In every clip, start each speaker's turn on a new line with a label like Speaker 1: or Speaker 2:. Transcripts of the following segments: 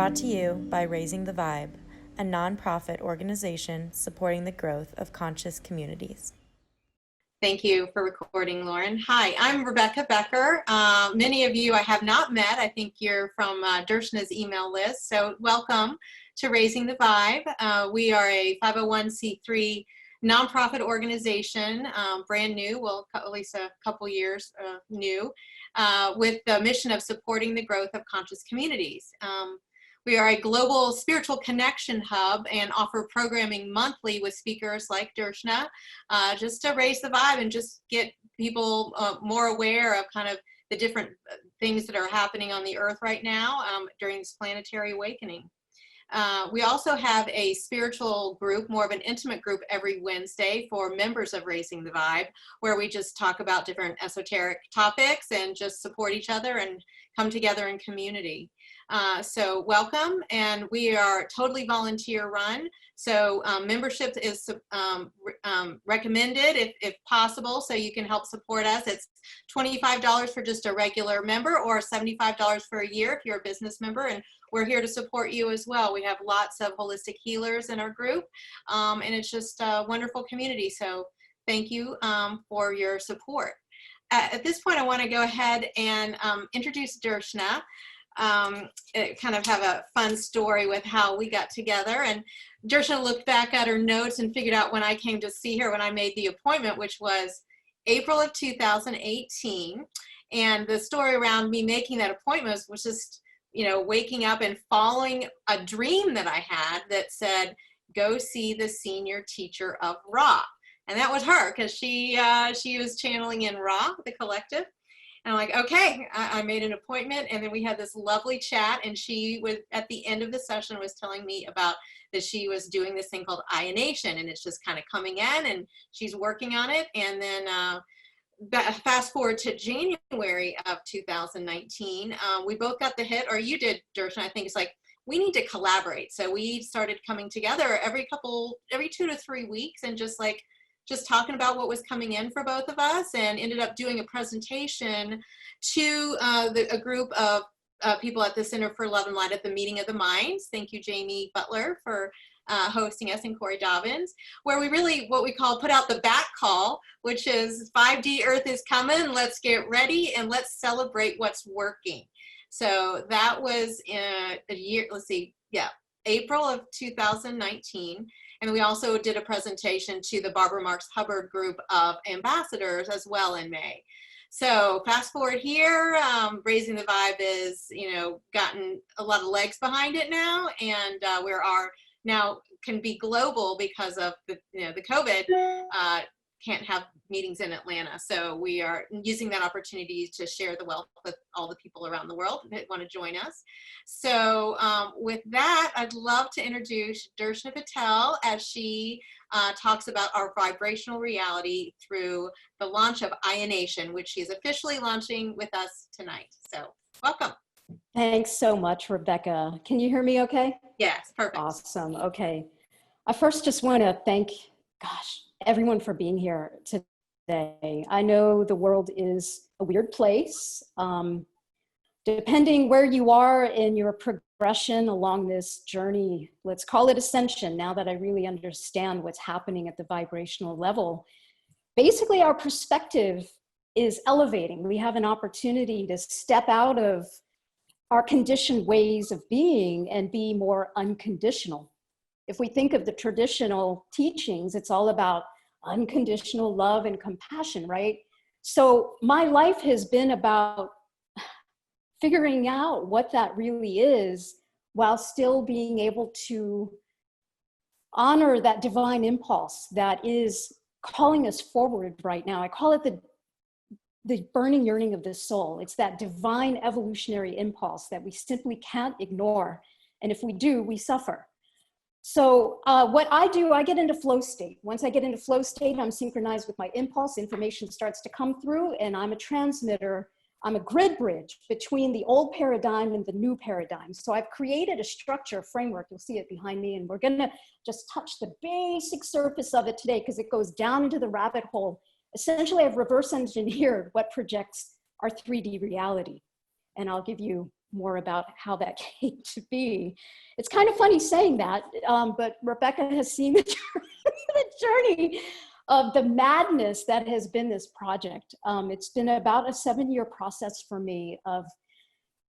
Speaker 1: Brought to you by Raising the Vibe, a nonprofit organization supporting the growth of conscious communities.
Speaker 2: Thank you for recording, Lauren. Hi, I'm Rebecca Becker. Many of you I have not met. I think you're from Darshana's email list. So welcome to Raising the Vibe. We are a 501c3 nonprofit organization, brand new, well, at least a couple years new, with the mission of supporting the growth of conscious communities. We are a global spiritual connection hub and offer programming monthly with speakers like Darshana, just to raise the vibe and just get people more aware of kind of the different things that are happening on the earth right now during this planetary awakening. We also have a spiritual group, more of an intimate group every Wednesday for members of Raising the Vibe, where we just talk about different esoteric topics and just support each other and come together in community. So welcome, and we are totally volunteer run. So membership is recommended if possible, so you can help support us. It's $25 for just a regular member or $75 for a year if you're a business member, and we're here to support you as well. We have lots of holistic healers in our group, and it's just a wonderful community. So thank you for your support. At this point, I want to go ahead and introduce Darshana. Kind of have a fun story with how we got together, and Darshana looked back at her notes and figured out when I came to see her when I made the appointment, which was April of 2018. And the story around me making that appointment was just, you know, waking up and following a dream that I had that said, go see the senior teacher of Ra. And that was her, because she was channeling in Ra, the collective. And I'm like, okay, I made an appointment, and then we had this lovely chat, and she was, at the end of the session, was telling me about that she was doing this thing called Ionation, and it's just kind of coming in, and she's working on it. And then fast forward to January of 2019, we both got the hit, or you did, Darshana, I think. It's like, we need to collaborate. So we started coming together every 2 to 3 weeks, and just talking about what was coming in for both of us, and ended up doing a presentation to a group of people at the Center for Love and Light at the Meeting of the Minds. Thank you, Jamie Butler, for hosting us, and Corey Dobbins, where we really, what we call, put out the back call, which is 5D Earth is coming, let's get ready, and let's celebrate what's working. So that was in a year, April of 2019. And we also did a presentation to the Barbara Marx Hubbard group of ambassadors as well in May. So fast forward here, Raising the Vibe is, gotten a lot of legs behind it now, and we are now can be global because of the COVID. Can't have meetings in Atlanta. So we are using that opportunity to share the wealth with all the people around the world that want to join us. So with that, I'd love to introduce Darshana Patel as she talks about our vibrational reality through the launch of Ionation, which she's officially launching with us tonight. So welcome.
Speaker 3: Thanks so much, Rebecca. Can you hear me okay?
Speaker 2: Yes, perfect.
Speaker 3: Awesome. Okay. I first just want to thank, everyone for being here today. I know the world is a weird place. Depending where you are in your progression along this journey, let's call it ascension, now that I really understand what's happening at the vibrational level, basically our perspective is elevating. We have an opportunity to step out of our conditioned ways of being and be more unconditional. If we think of the traditional teachings, it's all about unconditional love and compassion, right? So my life has been about figuring out what that really is, while still being able to honor that divine impulse that is calling us forward right now. I call it the burning yearning of the soul. It's that divine evolutionary impulse that we simply can't ignore. And if we do, we suffer. So what I do, I get into flow state. Once I get into flow state, I'm synchronized with my impulse. Information starts to come through, and I'm a transmitter. I'm a grid bridge between the old paradigm and the new paradigm. So I've created a structure, a framework. You'll see it behind me, and we're gonna just touch the basic surface of it today, because it goes down into the rabbit hole. Essentially, I've reverse engineered what projects our 3D reality. And I'll give you more about how that came to be. It's kind of funny saying that, but Rebecca has seen the journey of the madness that has been this project. It's been about a 7-year process for me of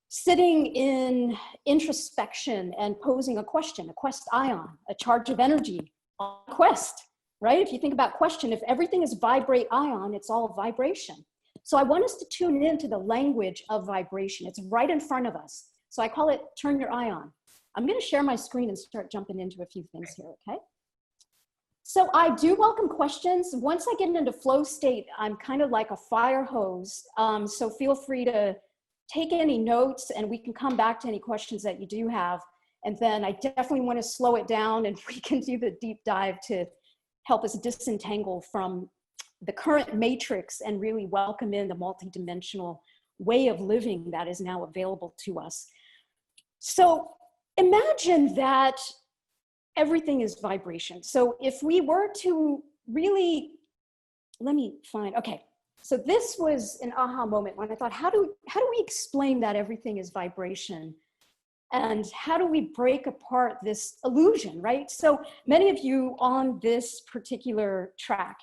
Speaker 3: sitting in introspection and posing a question, a quest ion, a charge of energy, a quest, right? If you think about question, if everything is vibrate ion, it's all vibration. So I want us to tune into the language of vibration. It's right in front of us. So I call it turn your eye on. I'm going to share my screen and start jumping into a few things here, okay? So I do welcome questions. Once I get into flow state, I'm kind of like a fire hose. So feel free to take any notes and we can come back to any questions that you do have. And then I definitely want to slow it down and we can do the deep dive to help us disentangle from the current matrix and really welcome in the multidimensional way of living that is now available to us. So imagine that everything is vibration. So if we were to really, let me find, okay. So this was an aha moment when I thought, how do we explain that everything is vibration? And how do we break apart this illusion, right? So many of you on this particular track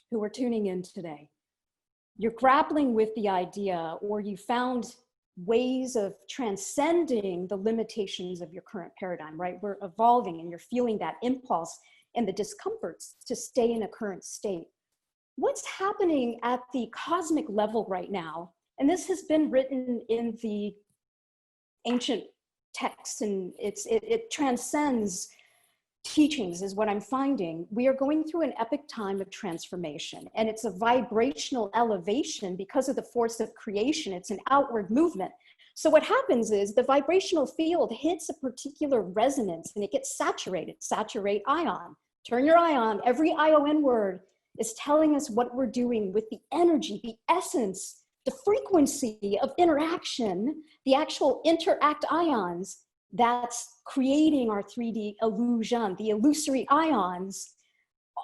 Speaker 3: who are tuning in today, you're grappling with the idea, or you found ways of transcending the limitations of your current paradigm, right? We're evolving and you're feeling that impulse and the discomforts to stay in a current state. What's happening at the cosmic level right now, and this has been written in the ancient texts and it transcends teachings is what I'm finding. We are going through an epic time of transformation, and it's a vibrational elevation because of the force of creation. It's an outward movement. So what happens is the vibrational field hits a particular resonance and it gets saturated, saturate ion. Turn your eye on. Every ION word is telling us what we're doing with the energy, the essence, the frequency of interaction, the actual interact ions that's creating our 3D illusion, the illusory ions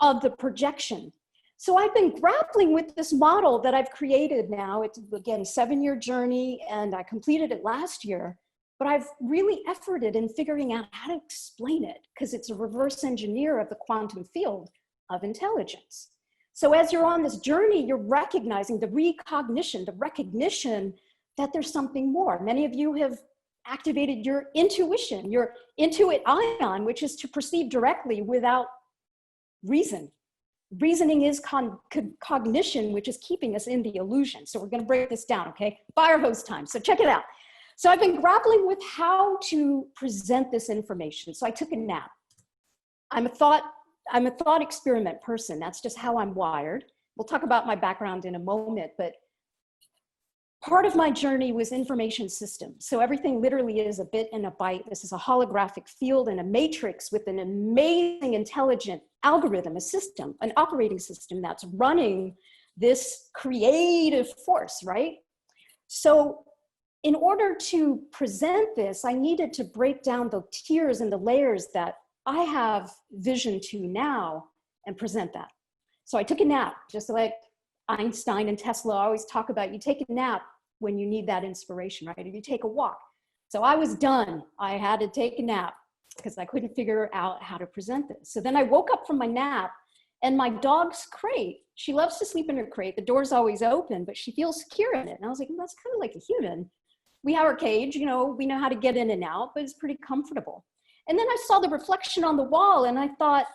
Speaker 3: of the projection. So I've been grappling with this model that I've created now. It's, again, 7-year journey, and I completed it last year, but I've really efforted in figuring out how to explain it because it's a reverse engineer of the quantum field of intelligence. So as you're on this journey, you're recognizing the recognition, the recognition that there's something more. Many of you have activated your intuition, your intuit ion, which is to perceive directly without reason. Reasoning is cognition, which is keeping us in the illusion. So we're going to break this down, okay? Fire hose time. So check it out. So I've been grappling with how to present this information. So I took a nap. I'm a thought experiment person. That's just how I'm wired. We'll talk about my background in a moment, but part of my journey was information systems. So everything literally is a bit and a byte. This is a holographic field and a matrix with an amazing intelligent algorithm, a system, an operating system that's running this creative force, right? So in order to present this, I needed to break down the tiers and the layers that I have vision to now and present that. So I took a nap, just like Einstein and Tesla always talk about. You take a nap when you need that inspiration, right? Or you take a walk. So I was done. I had to take a nap because I couldn't figure out how to present this. So then I woke up from my nap, and my dog's crate, she loves to sleep in her crate. The door's always open, but she feels secure in it. And I was like, well, that's kind of like a human. We have our cage, you know, we know how to get in and out, but it's pretty comfortable. And then I saw the reflection on the wall and I thought,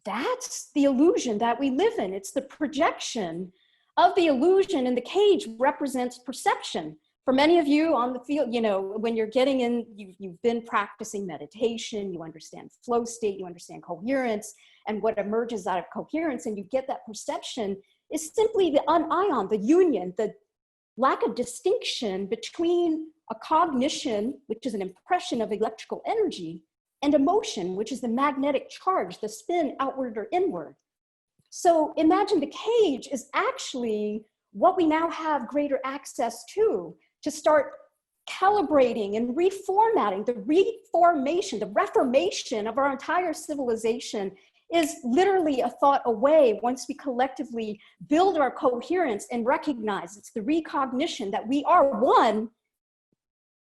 Speaker 3: that's the illusion that we live in. It's the projection of the illusion, and the cage represents perception. For many of you on the field, you know, when you're getting in, you've been practicing meditation, you understand flow state, you understand coherence, and what emerges out of coherence, and you get that perception is simply the union, the union, the lack of distinction between a cognition, which is an impression of electrical energy, and emotion, which is the magnetic charge, the spin outward or inward. So imagine the cage is actually what we now have greater access to start calibrating and reformatting. The reformation, the reformation of our entire civilization is literally a thought away once we collectively build our coherence and recognize it's the recognition that we are one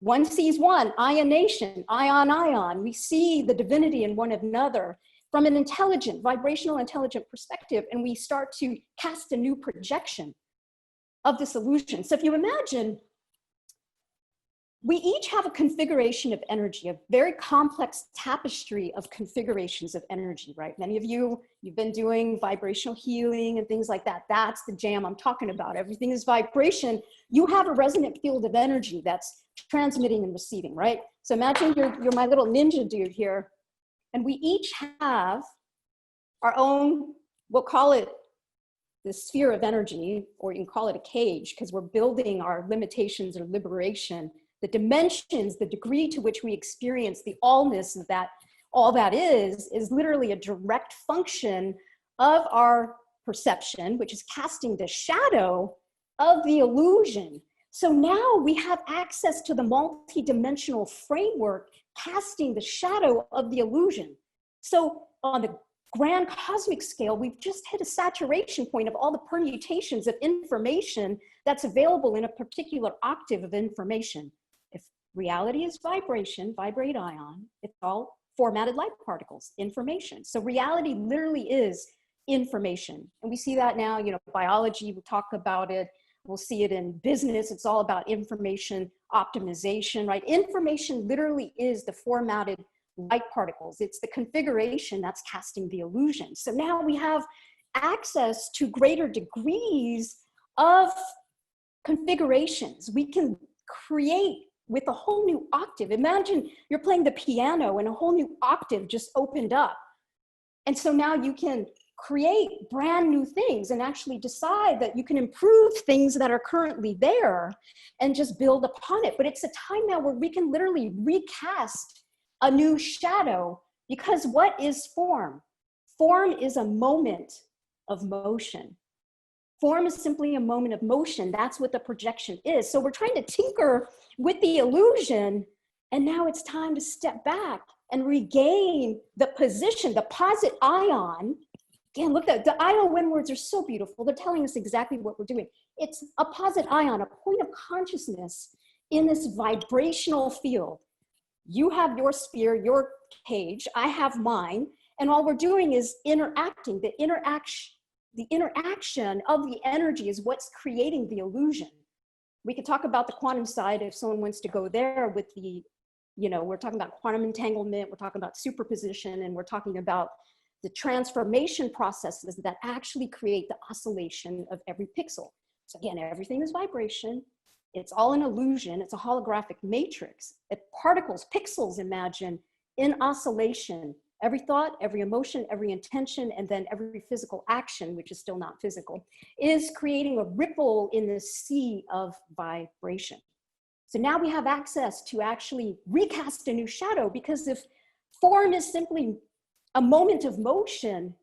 Speaker 3: One sees one, ionation, ion, ion. We see the divinity in one another from an intelligent, vibrational, intelligent perspective, and we start to cast a new projection of this illusion. So if you imagine, we each have a configuration of energy, a very complex tapestry of configurations of energy, right? Many of you, you've been doing vibrational healing and things like that. That's the jam I'm talking about. Everything is vibration. You have a resonant field of energy that's transmitting and receiving, right? So imagine you're my little ninja dude here, and we each have our own, we'll call it the sphere of energy, or you can call it a cage, because we're building our limitations or liberation. The dimensions, the degree to which we experience the allness of that, all that is literally a direct function of our perception, which is casting the shadow of the illusion. So now we have access to the multidimensional framework, casting the shadow of the illusion. So on the grand cosmic scale, we've just hit a saturation point of all the permutations of information that's available in a particular octave of information. If reality is vibration, vibrate ion, it's all formatted light particles, information. So reality literally is information. And we see that now, you know, biology, we talk about it. We'll see it in business. It's all about information optimization, right? Information literally is the formatted light particles. It's the configuration that's casting the illusion. So now we have access to greater degrees of configurations. We can create with a whole new octave. Imagine you're playing the piano and a whole new octave just opened up. And so now you can create brand new things and actually decide that you can improve things that are currently there and just build upon it. But it's a time now where we can literally recast a new shadow, because what is form? Form is a moment of motion. Form is simply a moment of motion. That's what the projection is. So we're trying to tinker with the illusion, and now it's time to step back and regain the position, the posit ion. Again, look at the ION words are so beautiful. They're telling us exactly what we're doing. It's a posit ion, a point of consciousness in this vibrational field. You have your sphere, your cage, I have mine, and all we're doing is interacting. The interaction of the energy is what's creating the illusion. We could talk about the quantum side if someone wants to go there with the, you know, we're talking about quantum entanglement, we're talking about superposition, and we're talking about the transformation processes that actually create the oscillation of every pixel. So again, everything is vibration. It's all an illusion. It's a holographic matrix. Particles, pixels, imagine, in oscillation. Every thought, every emotion, every intention, and then every physical action, which is still not physical, is creating a ripple in the sea of vibration. So now we have access to actually recast a new shadow, because if form is simply a moment of motion,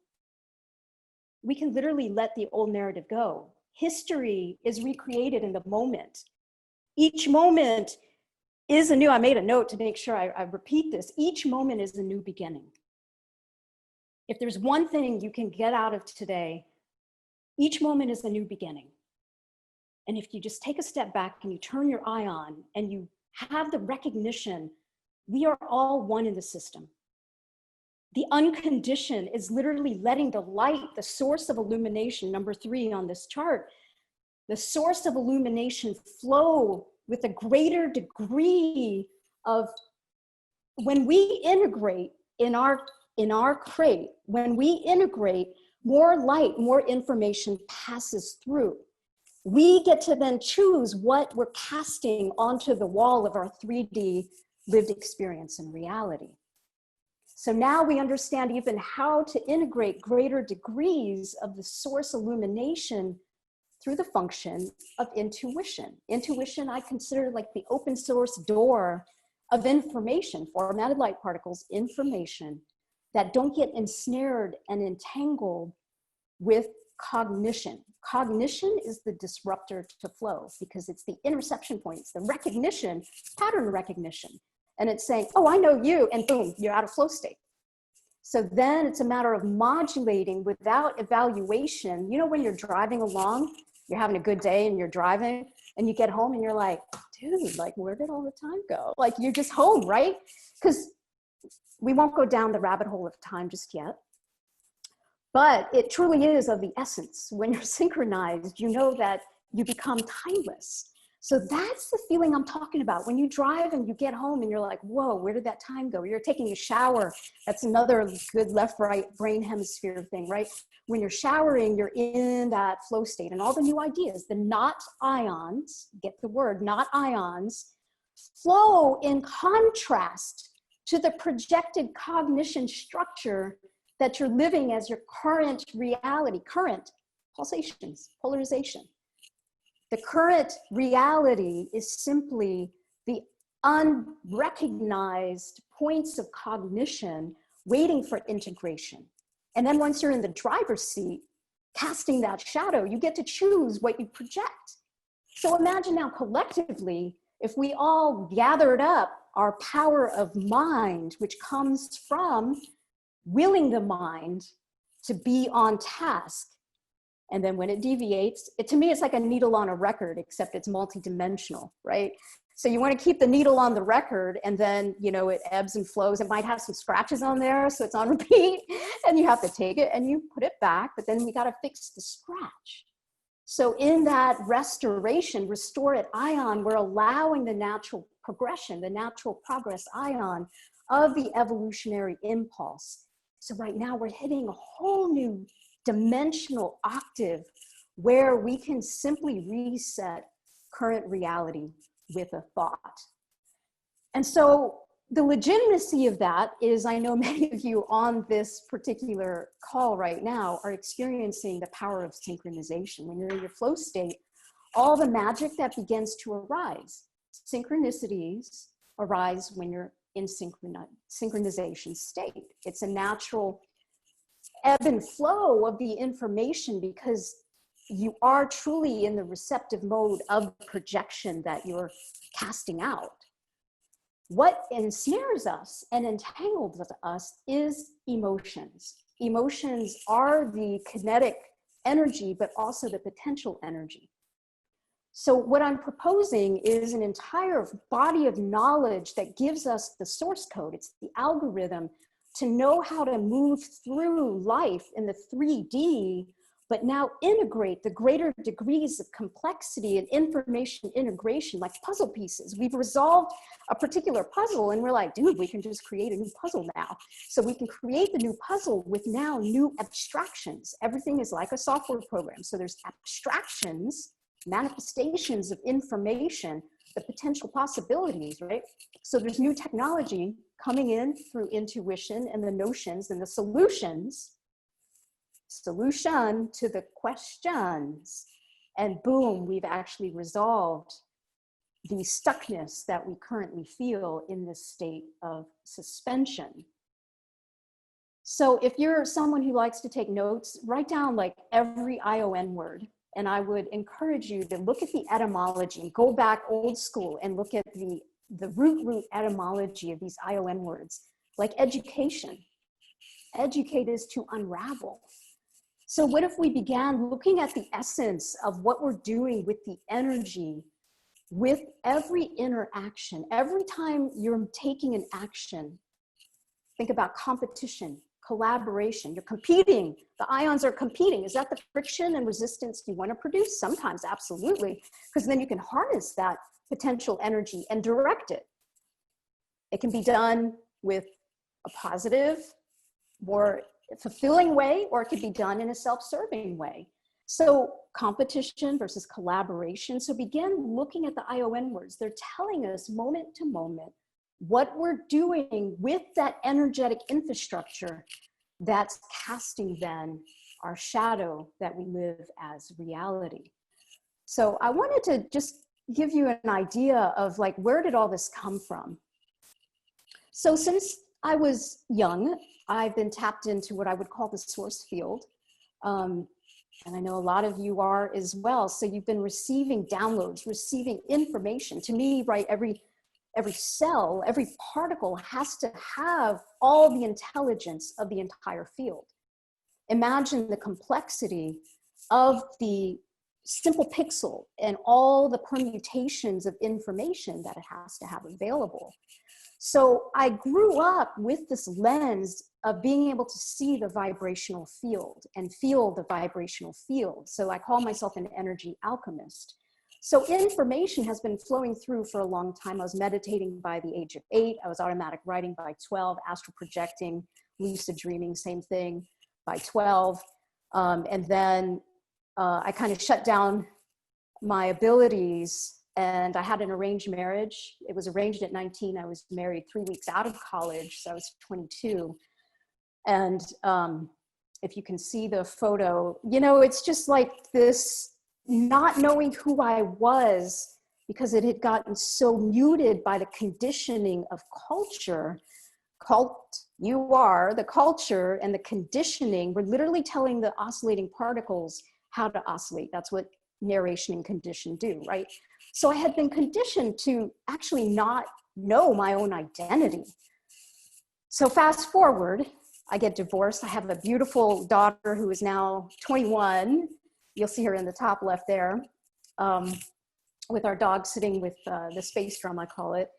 Speaker 3: we can literally let the old narrative go. History is recreated in the moment. Each moment is a new, I made a note to make sure I repeat this. Each moment is a new beginning. If there's one thing you can get out of today, each moment is a new beginning. And if you just take a step back and you turn your eye on and you have the recognition, we are all one in the system. The unconditioned is literally letting the light, the source of illumination, number 3 on this chart, the source of illumination flow with a greater degree of, when we integrate in our crate, when we integrate, more light, more information passes through. We get to then choose what we're casting onto the wall of our 3D lived experience and reality. So now we understand even how to integrate greater degrees of the source illumination through the function of intuition. Intuition, I consider like the open source door of information, formatted light particles, information that don't get ensnared and entangled with cognition. Cognition is the disruptor to flow, because it's the interception points, the recognition, pattern recognition. And it's saying, oh, I know you, and boom, you're out of flow state. So then it's a matter of modulating without evaluation. You know, when you're driving along, you're having a good day and you're driving and you get home and you're like, dude, like, where did all the time go? Like, you're just home, right? Because we won't go down the rabbit hole of time just yet. But it truly is of the essence. When you're synchronized, you know that you become timeless. So that's the feeling I'm talking about. When you drive and you get home and you're like, whoa, where did that time go? You're taking a shower. That's another good left-right brain hemisphere thing, right? When you're showering, you're in that flow state, and all the new ideas, the not ions, get the word, not ions, flow in contrast to the projected cognition structure that you're living as your current reality, current pulsations, polarization. The current reality is simply the unrecognized points of cognition waiting for integration. And then once you're in the driver's seat, casting that shadow, you get to choose what you project. So imagine now collectively, if we all gathered up our power of mind, which comes from willing the mind to be on task. And then when it deviates, to me, it's like a needle on a record, except it's multidimensional, right? So you want to keep the needle on the record, and then, you know, it ebbs and flows. It might have some scratches on there, so it's on repeat, and you have to take it and you put it back, but then we got to fix the scratch. So in that restoration, restore it ion, we're allowing the natural progression, the natural progress ion of the evolutionary impulse. So right now we're hitting a whole new dimensional octave where we can simply reset current reality with a thought. And so the legitimacy of that is, I know many of you on this particular call right now are experiencing the power of synchronization. When you're in your flow state, all the magic that begins to arise, synchronicities arise when you're in synchronization state. It's a natural ebb and flow of the information because you are truly in the receptive mode of projection that you're casting out. What ensnares us and entangles us is emotions. Emotions are the kinetic energy, but also the potential energy. So what I'm proposing is an entire body of knowledge that gives us the source code. It's the algorithm to know how to move through life in the 3D, but now integrate the greater degrees of complexity and information integration like puzzle pieces. We've resolved a particular puzzle and we're like, dude, we can just create a new puzzle now. So we can create the new puzzle with now new abstractions. Everything is like a software program. So there's abstractions, manifestations of information, the potential possibilities, right? So there's new technology coming in through intuition and the notions and the solutions, solution to the questions. And boom, we've actually resolved the stuckness that we currently feel in this state of suspension. So if you're someone who likes to take notes, write down like every ION word. And I would encourage you to look at the etymology and go back old school and look at the root etymology of these ION words, like education. Educate is to unravel. So what if we began looking at the essence of what we're doing with the energy, with every interaction? Every time you're taking an action, think about competition, collaboration. You're competing. The ions are competing. Is that the friction and resistance you want to produce? Sometimes, absolutely, because then you can harness that potential energy and direct it. It can be done with a positive, more fulfilling way, or it could be done in a self-serving way. So competition versus collaboration. So begin looking at the ION words. They're telling us moment to moment what we're doing with that energetic infrastructure that's casting then our shadow that we live as reality. So I wanted to just give you an idea of like, where did all this come from? So since I was young, I've been tapped into what I would call the source field. And I know a lot of you are as well. So you've been receiving downloads, receiving information. To me, right, every cell, every particle has to have all the intelligence of the entire field. Imagine the complexity of the simple pixel and all the permutations of information that it has to have available. So I grew up with this lens of being able to see the vibrational field and feel the vibrational field. So I call myself an energy alchemist. So information has been flowing through for a long time. I was meditating by the age of 8. I was automatic writing by 12, astral projecting, lucid dreaming, same thing, by 12. And then I kind of shut down my abilities, and I had an arranged marriage. It was arranged at 19. I was married 3 weeks out of college, so I was 22. And if you can see the photo, you know, it's just like this not knowing who I was, because it had gotten so muted by the conditioning of culture. You are the culture, and the conditioning, we're literally telling the oscillating particles how to oscillate. That's what narration and condition do, right? So I had been conditioned to actually not know my own identity. So fast forward, I get divorced. I have a beautiful daughter who is now 21. You'll see her in the top left there, with our dog sitting with the space drum, I call it.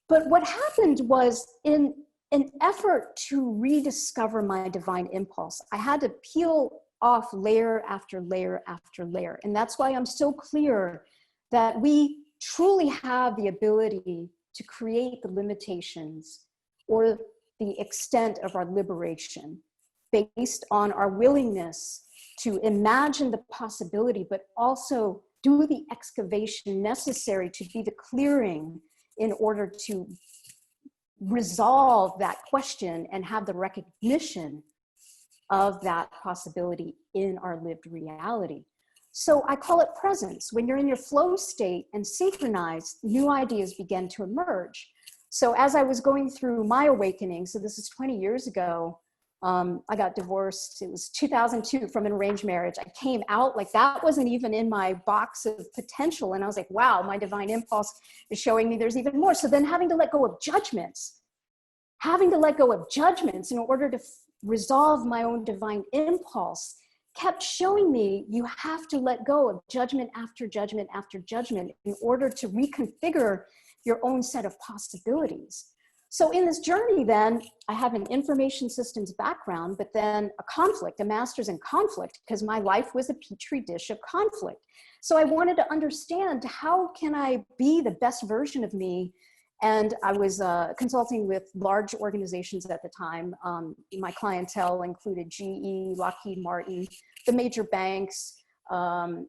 Speaker 3: But what happened was, in an effort to rediscover my divine impulse, I had to peel off layer after layer after layer. And that's why I'm so clear that we truly have the ability to create the limitations or the extent of our liberation based on our willingness to imagine the possibility, but also do the excavation necessary to be the clearing in order to resolve that question and have the recognition of that possibility in our lived reality. So I call it presence. When you're in your flow state and synchronized, new ideas begin to emerge. So as I was going through my awakening, so this is 20 years ago, I got divorced. It was 2002 from an arranged marriage. I came out like that wasn't even in my box of potential. And I was like, wow, my divine impulse is showing me there's even more. So then having to let go of judgments in order to resolve my own divine impulse kept showing me you have to let go of judgment after judgment after judgment in order to reconfigure your own set of possibilities. So in this journey then, I have an information systems background, but then a master's in conflict, because my life was a petri dish of conflict. So I wanted to understand, how can I be the best version of me? And I was consulting with large organizations at the time. My clientele included GE, Lockheed Martin, the major banks, the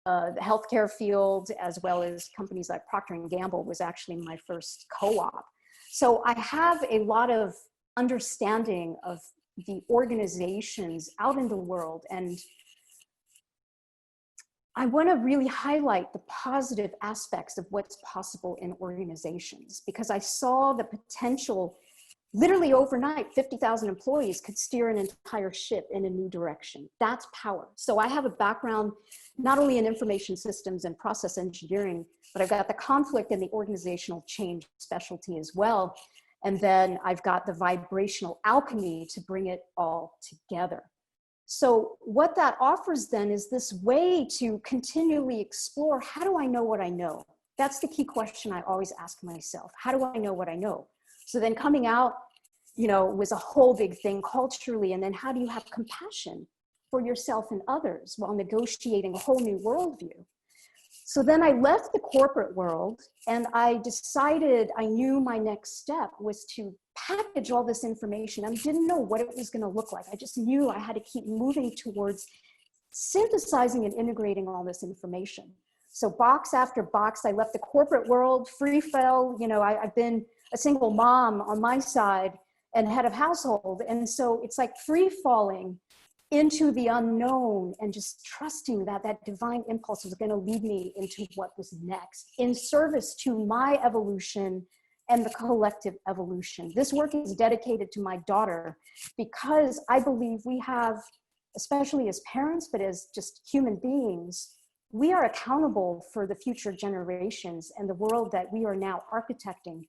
Speaker 3: healthcare field, as well as companies like Procter & Gamble was actually my first co-op. So I have a lot of understanding of the organizations out in the world, and I want to really highlight the positive aspects of what's possible in organizations, because I saw the potential. Literally overnight, 50,000 employees could steer an entire ship in a new direction. That's power. So I have a background not only in information systems and process engineering, but I've got the conflict and the organizational change specialty as well. And then I've got the vibrational alchemy to bring it all together. So what that offers then is this way to continually explore, how do I know what I know? That's the key question I always ask myself. How do I know what I know? So then coming out, you know, was a whole big thing culturally. And then how do you have compassion for yourself and others while negotiating a whole new worldview? So then I left the corporate world, and I decided I knew my next step was to package all this information. I didn't know what it was going to look like. I just knew I had to keep moving towards synthesizing and integrating all this information. So box after box, I left the corporate world, free fell. You know, I've been a single mom on my side and head of household. And so it's like free falling into the unknown and just trusting that that divine impulse was going to lead me into what was next in service to my evolution and the collective evolution. This work is dedicated to my daughter because I believe we have, especially as parents, but as just human beings, we are accountable for the future generations and the world that we are now architecting.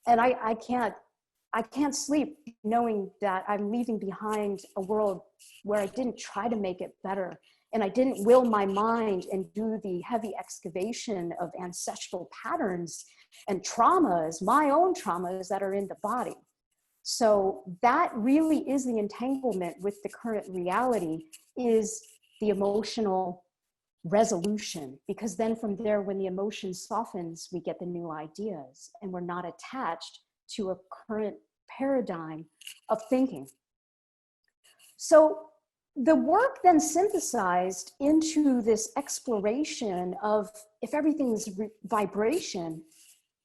Speaker 3: And I can't sleep knowing that I'm leaving behind a world where I didn't try to make it better. and I didn't will my mind and do the heavy excavation of ancestral patterns and traumas, my own traumas that are in the body. So that really is the entanglement with the current reality, is the emotional resolution, because then from there, when the emotion softens, we get the new ideas and we're not attached to a current paradigm of thinking. So the work then synthesized into this exploration of, if everything's vibration,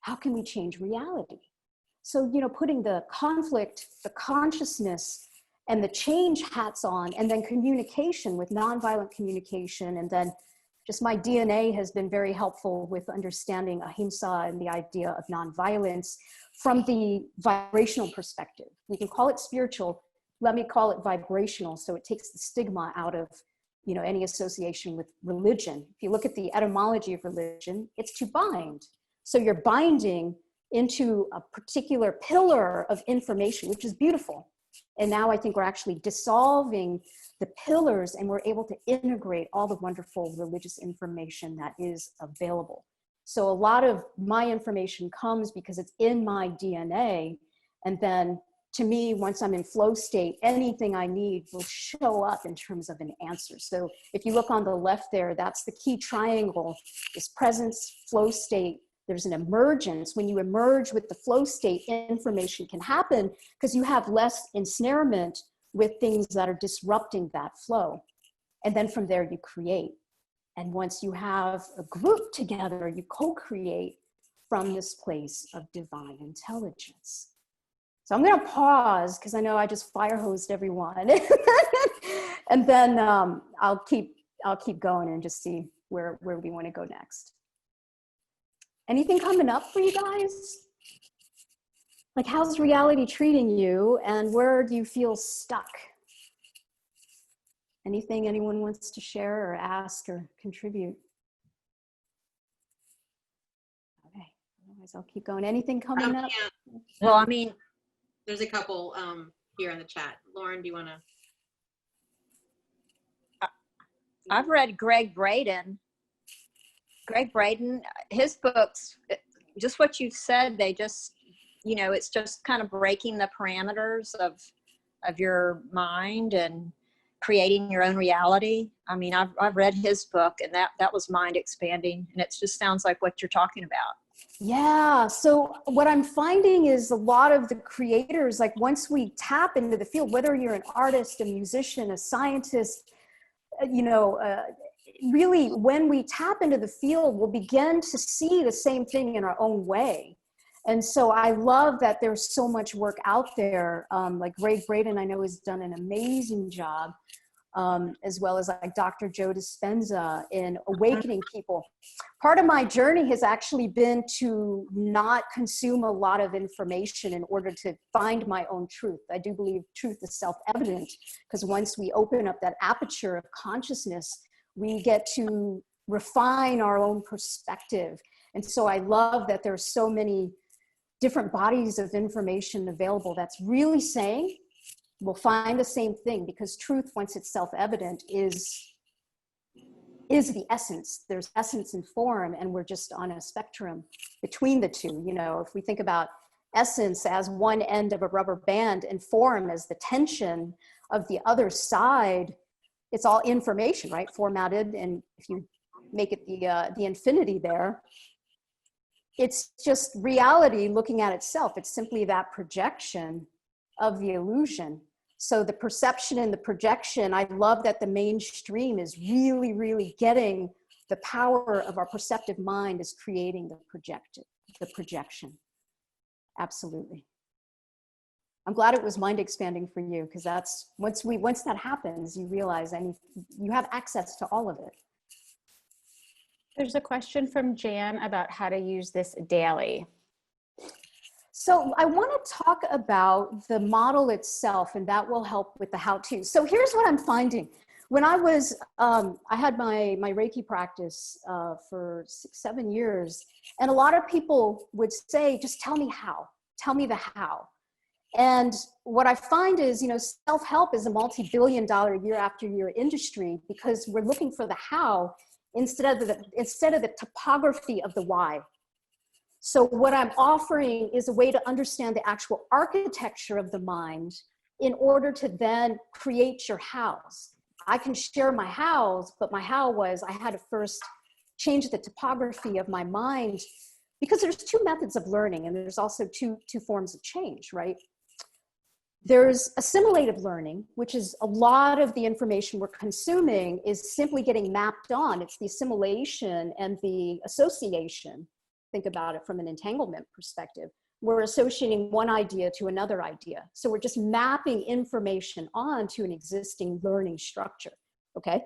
Speaker 3: how can we change reality? So, you know, putting the conflict, the consciousness, and the change hats on, and then communication with nonviolent communication. And then just my DNA has been very helpful with understanding ahimsa and the idea of nonviolence from the vibrational perspective. We can call it spiritual, let me call it vibrational, so it takes the stigma out of, you know, any association with religion. If you look at the etymology of religion, it's to bind. So you're binding into a particular pillar of information, which is beautiful. And now I think we're actually dissolving the pillars, and we're able to integrate all the wonderful religious information that is available. So a lot of my information comes because it's in my DNA. And then to me, once I'm in flow state, anything I need will show up in terms of an answer. So if you look on the left there, that's the key triangle, is presence, flow state. There's an emergence. When you emerge with the flow state, information can happen because you have less ensnarement with things that are disrupting that flow. And then from there, you create. And once you have a group together, you co-create from this place of divine intelligence. So I'm going to pause because I know I just fire hosed everyone. And then I'll keep going and just see where we want to go next. Anything coming up for you guys? Like, how's reality treating you, and where do you feel stuck? Anything anyone wants to share or ask or contribute? Okay, otherwise I'll keep going. Anything coming up?
Speaker 2: Yeah.
Speaker 4: Well, I mean,
Speaker 2: There's a couple here in the chat. Lauren, do you want to?
Speaker 4: I've read Greg Braden. Greg Braden, his books, just what you said, they just, you know, it's just kind of breaking the parameters of your mind and creating your own reality. I mean, I've read his book, and that was mind expanding, and it just sounds like what you're talking about.
Speaker 3: Yeah, so what I'm finding is a lot of the creators, like once we tap into the field, whether you're an artist, a musician, a scientist, you know, really when we tap into the field, we'll begin to see the same thing in our own way. And so I love that there's so much work out there. Like Greg Braden, I know, has done an amazing job, as well as like Dr. Joe Dispenza in awakening people. Part of my journey has actually been to not consume a lot of information in order to find my own truth. I do believe truth is self-evident, because once we open up that aperture of consciousness, we get to refine our own perspective. And so I love that there's so many different bodies of information available that's really saying we'll find the same thing, because truth, once it's self-evident, is the essence. There's essence and form, and we're just on a spectrum between the two. You know, if we think about essence as one end of a rubber band and form as the tension of the other side, it's all information, right? Formatted, and if you make it the infinity there, it's just reality looking at itself. It's simply that projection of the illusion. So the perception and the projection, I love that the mainstream is really, really getting the power of our perceptive mind is creating the projection. Absolutely. I'm glad it was mind expanding for you, because that's once that happens, you realize you have access to all of it.
Speaker 5: There's a question from Jan about how to use this daily.
Speaker 3: So I want to talk about the model itself, and that will help with the how-to. So here's what I'm finding. When I was, I had my Reiki practice for 6-7 years, and a lot of people would say, just tell me how, tell me the how. And what I find is, you know, self-help is a multi-billion-dollar year after year industry because we're looking for the how instead of the topography of the why. So what I'm offering is a way to understand the actual architecture of the mind in order to then create your hows. I can share my hows, but my how was I had to first change the topography of my mind, because there's two methods of learning and there's also two forms of change, right? There's assimilative learning, which is a lot of the information we're consuming is simply getting mapped on. It's the assimilation and the association. Think about it from an entanglement perspective. We're associating one idea to another idea. So we're just mapping information onto an existing learning structure, okay?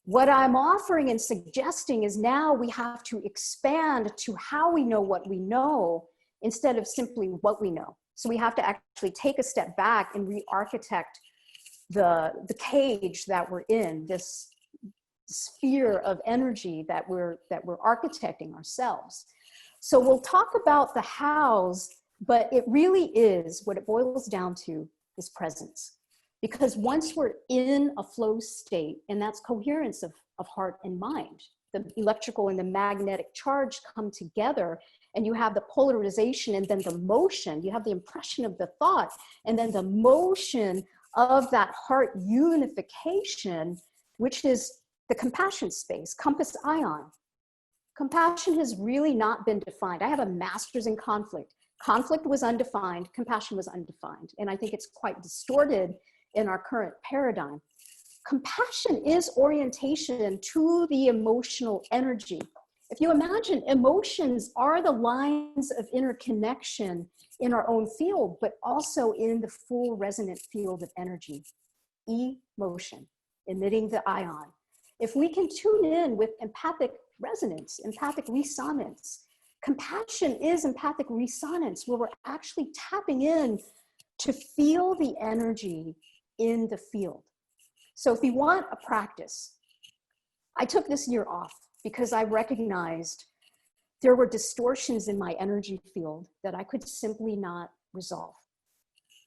Speaker 3: What I'm offering and suggesting is now we have to expand to how we know what we know instead of simply what we know. So we have to actually take a step back and re-architect the cage that we're in, this sphere of energy that we're architecting ourselves. So we'll talk about the hows, but it really is, what it boils down to is presence. Because once we're in a flow state, and that's coherence of heart and mind, the electrical and the magnetic charge come together, and you have the polarization and then the motion, you have the impression of the thought, and then the motion of that heart unification, which is the compassion space, compass ion. Compassion has really not been defined. I have a master's in conflict. Conflict was undefined, compassion was undefined. And I think it's quite distorted in our current paradigm. Compassion is orientation to the emotional energy. If you imagine, emotions are the lines of interconnection in our own field, but also in the full resonant field of energy. Emotion, emitting the ion. If we can tune in with empathic resonance, empathic resonance, compassion is empathic resonance, where we're actually tapping in to feel the energy in the field. So if we want a practice, I took this year off because I recognized there were distortions in my energy field that I could simply not resolve.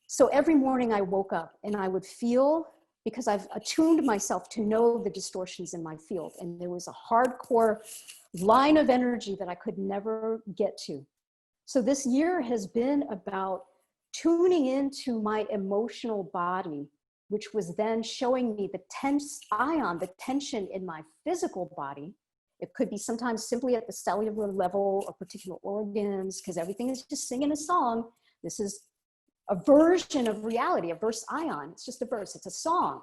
Speaker 3: So every morning I woke up and I would feel, because I've attuned myself to know the distortions in my field, and there was a hardcore line of energy that I could never get to. So this year has been about tuning into my emotional body, which was then showing me the tense ion, the tension in my physical body. It could be sometimes simply at the cellular level or particular organs, because everything is just singing a song. This is a version of reality, a verse ion. It's just a verse, it's a song.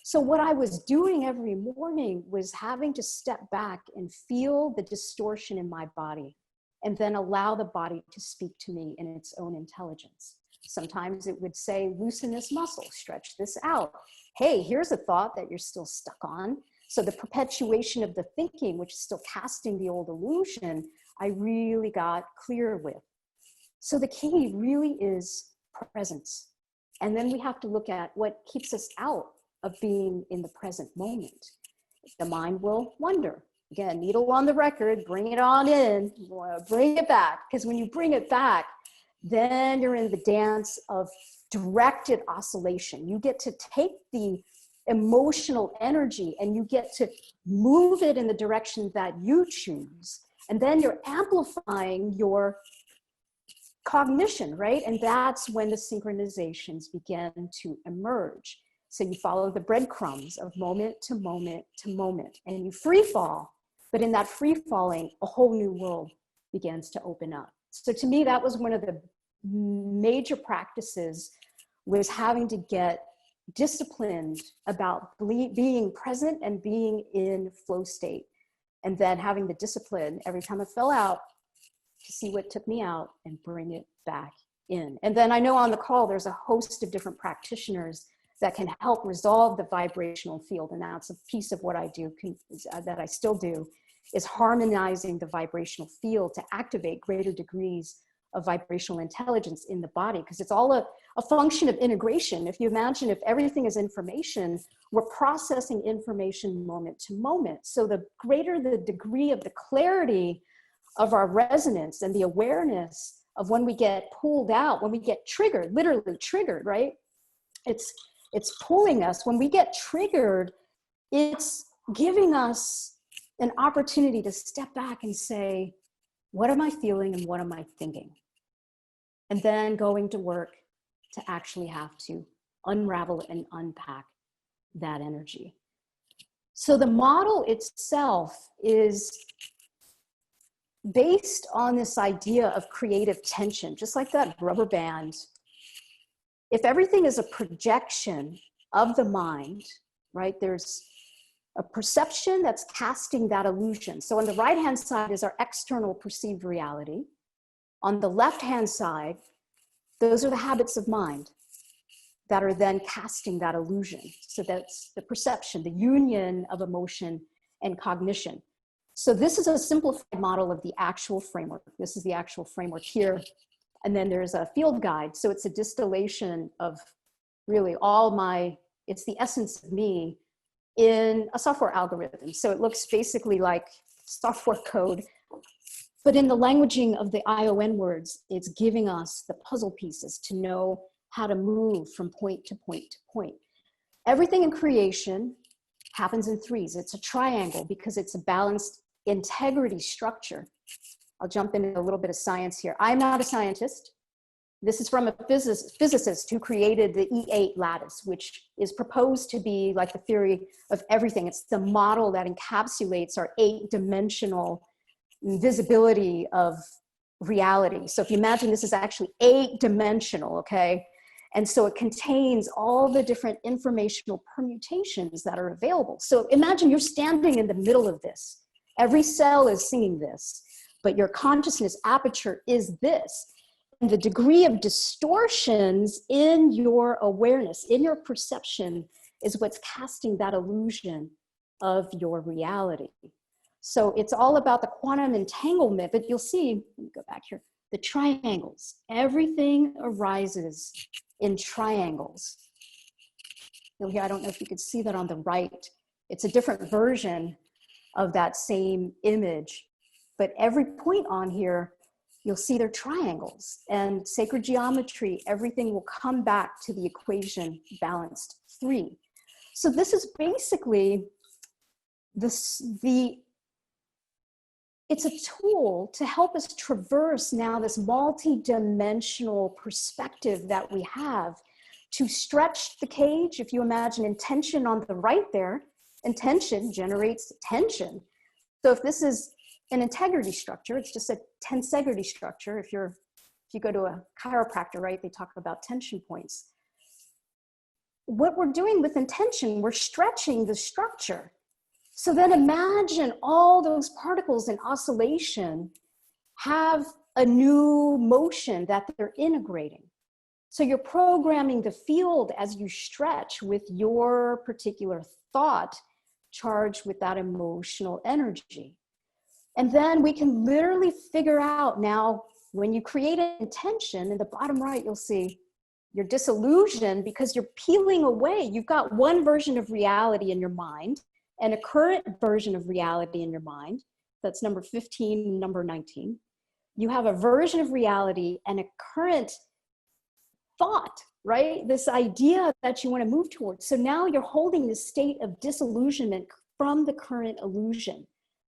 Speaker 3: So what I was doing every morning was having to step back and feel the distortion in my body, and then allow the body to speak to me in its own intelligence. Sometimes it would say, loosen this muscle, stretch this out. Hey, here's a thought that you're still stuck on. So the perpetuation of the thinking, which is still casting the old illusion, I really got clear with. So the key really is presence. And then we have to look at what keeps us out of being in the present moment. The mind will wander. Again, needle on the record, bring it on in, bring it back. Because when you bring it back, then you're in the dance of directed oscillation. You get to take the emotional energy and you get to move it in the direction that you choose. And then you're amplifying your cognition, right? And that's when the synchronizations begin to emerge. So you follow the breadcrumbs of moment to moment to moment, and you free fall. But in that free falling, a whole new world begins to open up. So to me, that was one of the major practices, was having to get disciplined about being present and being in flow state. And then having the discipline every time I fell out to see what took me out and bring it back in. And then I know on the call, there's a host of different practitioners that can help resolve the vibrational field. And that's a piece of what I do, that I still do, is harmonizing the vibrational field to activate greater degrees of vibrational intelligence in the body, because it's all a function of integration. If you imagine, if everything is information, we're processing information moment to moment. So the greater the degree of the clarity of our resonance and the awareness of when we get pulled out, when we get triggered, literally triggered, right? It's pulling us. When we get triggered, it's giving us an opportunity to step back and say, what am I feeling and what am I thinking? And then going to work to actually have to unravel and unpack that energy. So the model itself is based on this idea of creative tension, just like that rubber band. If everything is a projection of the mind, right, there's a perception that's casting that illusion. So on the right-hand side is our external perceived reality. On the left-hand side, those are the habits of mind that are then casting that illusion. So that's the perception, the union of emotion and cognition. So this is a simplified model of the actual framework. This is the actual framework here. And then there's a field guide. So it's a distillation of really it's the essence of me in a software algorithm. So it looks basically like software code, but in the languaging of the ION words, it's giving us the puzzle pieces to know how to move from point to point to point. Everything in creation happens in threes. It's a triangle because it's a balanced integrity structure. I'll jump into a little bit of science here. I'm not a scientist. This is from a physicist who created the E8 lattice, which is proposed to be like the theory of everything. It's the model that encapsulates our 8-dimensional visibility of reality. So if you imagine this is actually 8-dimensional, okay? And so it contains all the different informational permutations that are available. So imagine you're standing in the middle of this. Every cell is singing this, but your consciousness aperture is this. And the degree of distortions in your awareness, in your perception, is what's casting that illusion of your reality. So it's all about the quantum entanglement, but you'll see, let me go back here, the triangles. Everything arises in triangles. I don't know if you could see that on the right. It's a different version of that same image, but every point on here, you'll see they're triangles. And sacred geometry, everything will come back to the equation balanced 3. So this is basically it's a tool to help us traverse now this multi-dimensional perspective that we have to stretch the cage. If you imagine intention on the right there, intention generates tension. So if this is an integrity structure, it's just a tensegrity structure. If you go to a chiropractor, right, they talk about tension points. What we're doing with intention, we're stretching the structure. So then imagine all those particles in oscillation have a new motion that they're integrating. So you're programming the field as you stretch with your particular thought charged with that emotional energy. And then we can literally figure out now, when you create an intention, in the bottom right, you'll see you're disillusioned because you're peeling away. You've got one version of reality in your mind and a current version of reality in your mind. That's number 15 and number 19. You have a version of reality and a current thought, right? This idea that you want to move towards. So now you're holding this state of disillusionment from the current illusion.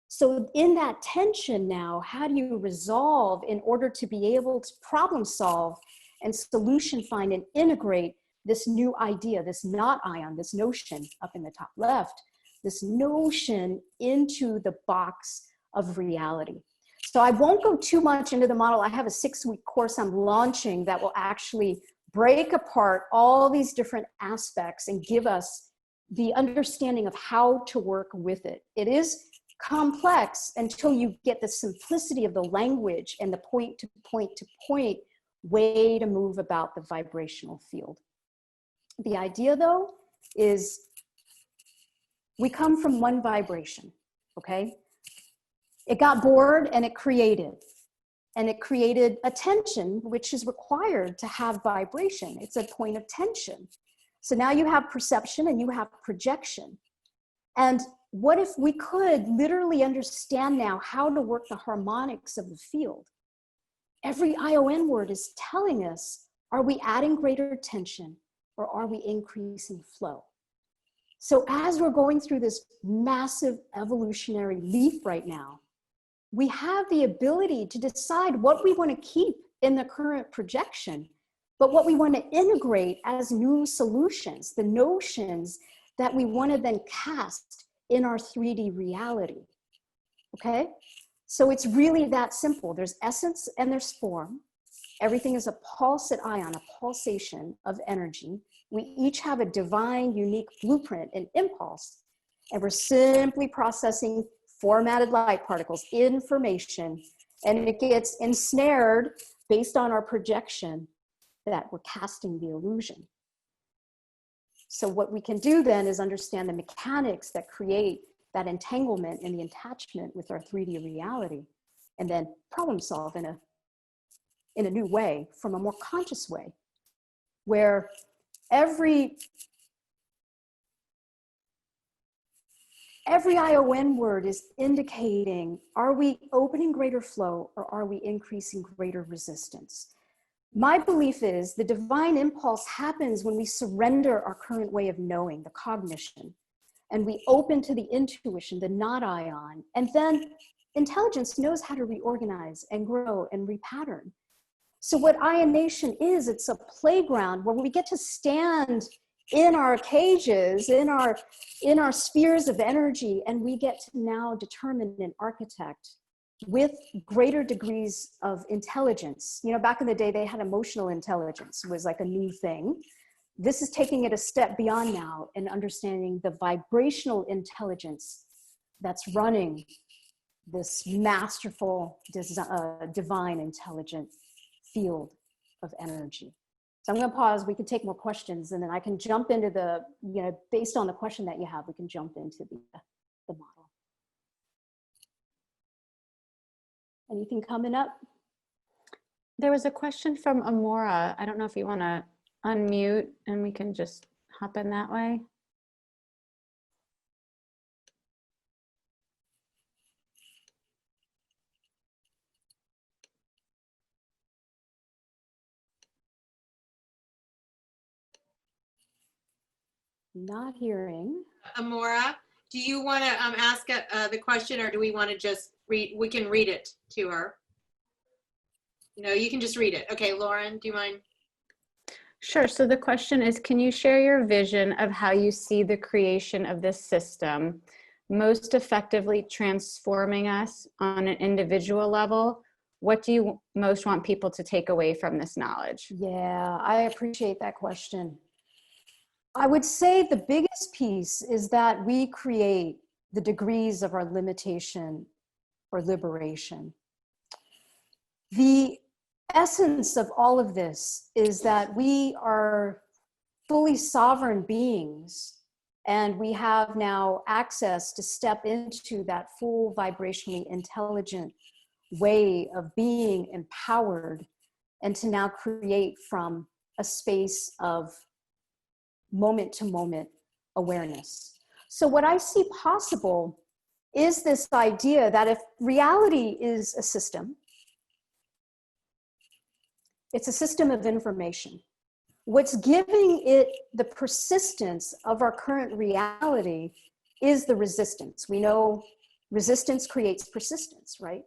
Speaker 3: So in that tension now, how do you resolve in order to be able to problem solve and solution find and integrate this new idea, this not ion, this notion up in the top left, this notion into the box of reality. So I won't go too much into the model. I have a 6-week course I'm launching that will actually break apart all these different aspects and give us the understanding of how to work with it. It is complex until you get the simplicity of the language and the point to point to point way to move about the vibrational field. The idea though is we come from one vibration, okay? It got bored and it created a tension which is required to have vibration. It's a point of tension. So now you have perception and you have projection. And what if we could literally understand now how to work the harmonics of the field? Every ION word is telling us, are we adding greater tension or are we increasing flow? So as we're going through this massive evolutionary leap right now, we have the ability to decide what we want to keep in the current projection, but what we want to integrate as new solutions, the notions that we want to then cast in our 3D reality. Okay? So it's really that simple. There's essence and there's form. Everything is a pulsate ion, a pulsation of energy. We each have a divine, unique blueprint and impulse, and we're simply processing formatted light particles, information, and it gets ensnared based on our projection that we're casting the illusion. So what we can do then is understand the mechanics that create that entanglement and the attachment with our 3D reality, and then problem solve in a new way, from a more conscious way, where every ION word is indicating, are we opening greater flow or are we increasing greater resistance? My belief is the divine impulse happens when we surrender our current way of knowing, the cognition, and we open to the intuition, the not ion, and then intelligence knows how to reorganize and grow and repattern. So what Ionation is, it's a playground where we get to stand in our cages, in our spheres of energy, and we get to now determine and architect with greater degrees of intelligence. You know, back in the day, they had emotional intelligence, was like a new thing. This is taking it a step beyond now and understanding the vibrational intelligence that's running this masterful, divine, intelligent field of energy. So I'm going to pause. We can take more questions, and then I can jump into the, you know, based on the question that you have, we can jump into the model. Anything coming up?
Speaker 5: There was a question from Amora. I don't know if you want to unmute and we can just hop in that way.
Speaker 3: Not hearing.
Speaker 2: Amora, do you want to ask the question, or do we want to just read? We can read it to her. No, you can just read it. Okay, Lauren, do you mind?
Speaker 5: Sure. So the question is, can you share your vision of how you see the creation of this system most effectively transforming us on an individual level? What do you most want people to take away from this knowledge?
Speaker 3: Yeah, I appreciate that question. I would say the biggest piece is that we create the degrees of our limitation or liberation. The essence of all of this is that we are fully sovereign beings, and we have now access to step into that full vibrationally intelligent way of being empowered, and to now create from a space of moment to moment awareness. So what I see possible is this idea that if reality is a system, it's a system of information. What's giving it the persistence of our current reality is the resistance. We know resistance creates persistence, right?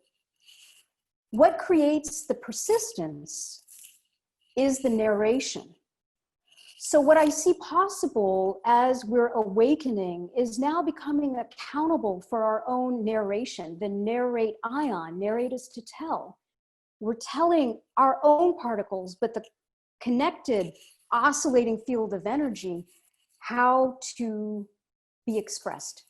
Speaker 3: What creates the persistence is the narration. So what I see possible as we're awakening is now becoming accountable for our own narration. The narrate ion, narrate is to tell. We're telling our own particles, but the connected oscillating field of energy, how to be expressed.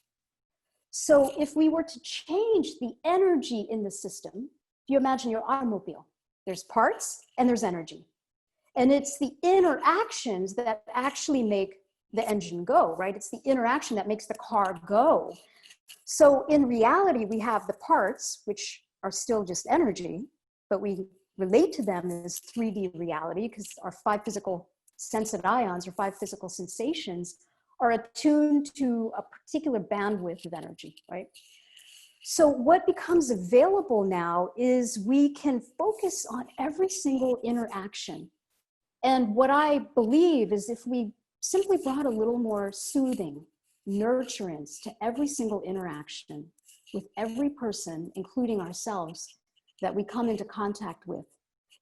Speaker 3: So if we were to change the energy in the system, if you imagine your automobile, there's parts and there's energy. And it's the interactions that actually make the engine go, right? It's the interaction that makes the car go. So in reality, we have the parts, which are still just energy, but we relate to them as 3D reality because our 5 physical sensed ions or 5 physical sensations are attuned to a particular bandwidth of energy, right? So what becomes available now is we can focus on every single interaction. And what I believe is if we simply brought a little more soothing, nurturance to every single interaction with every person, including ourselves, that we come into contact with,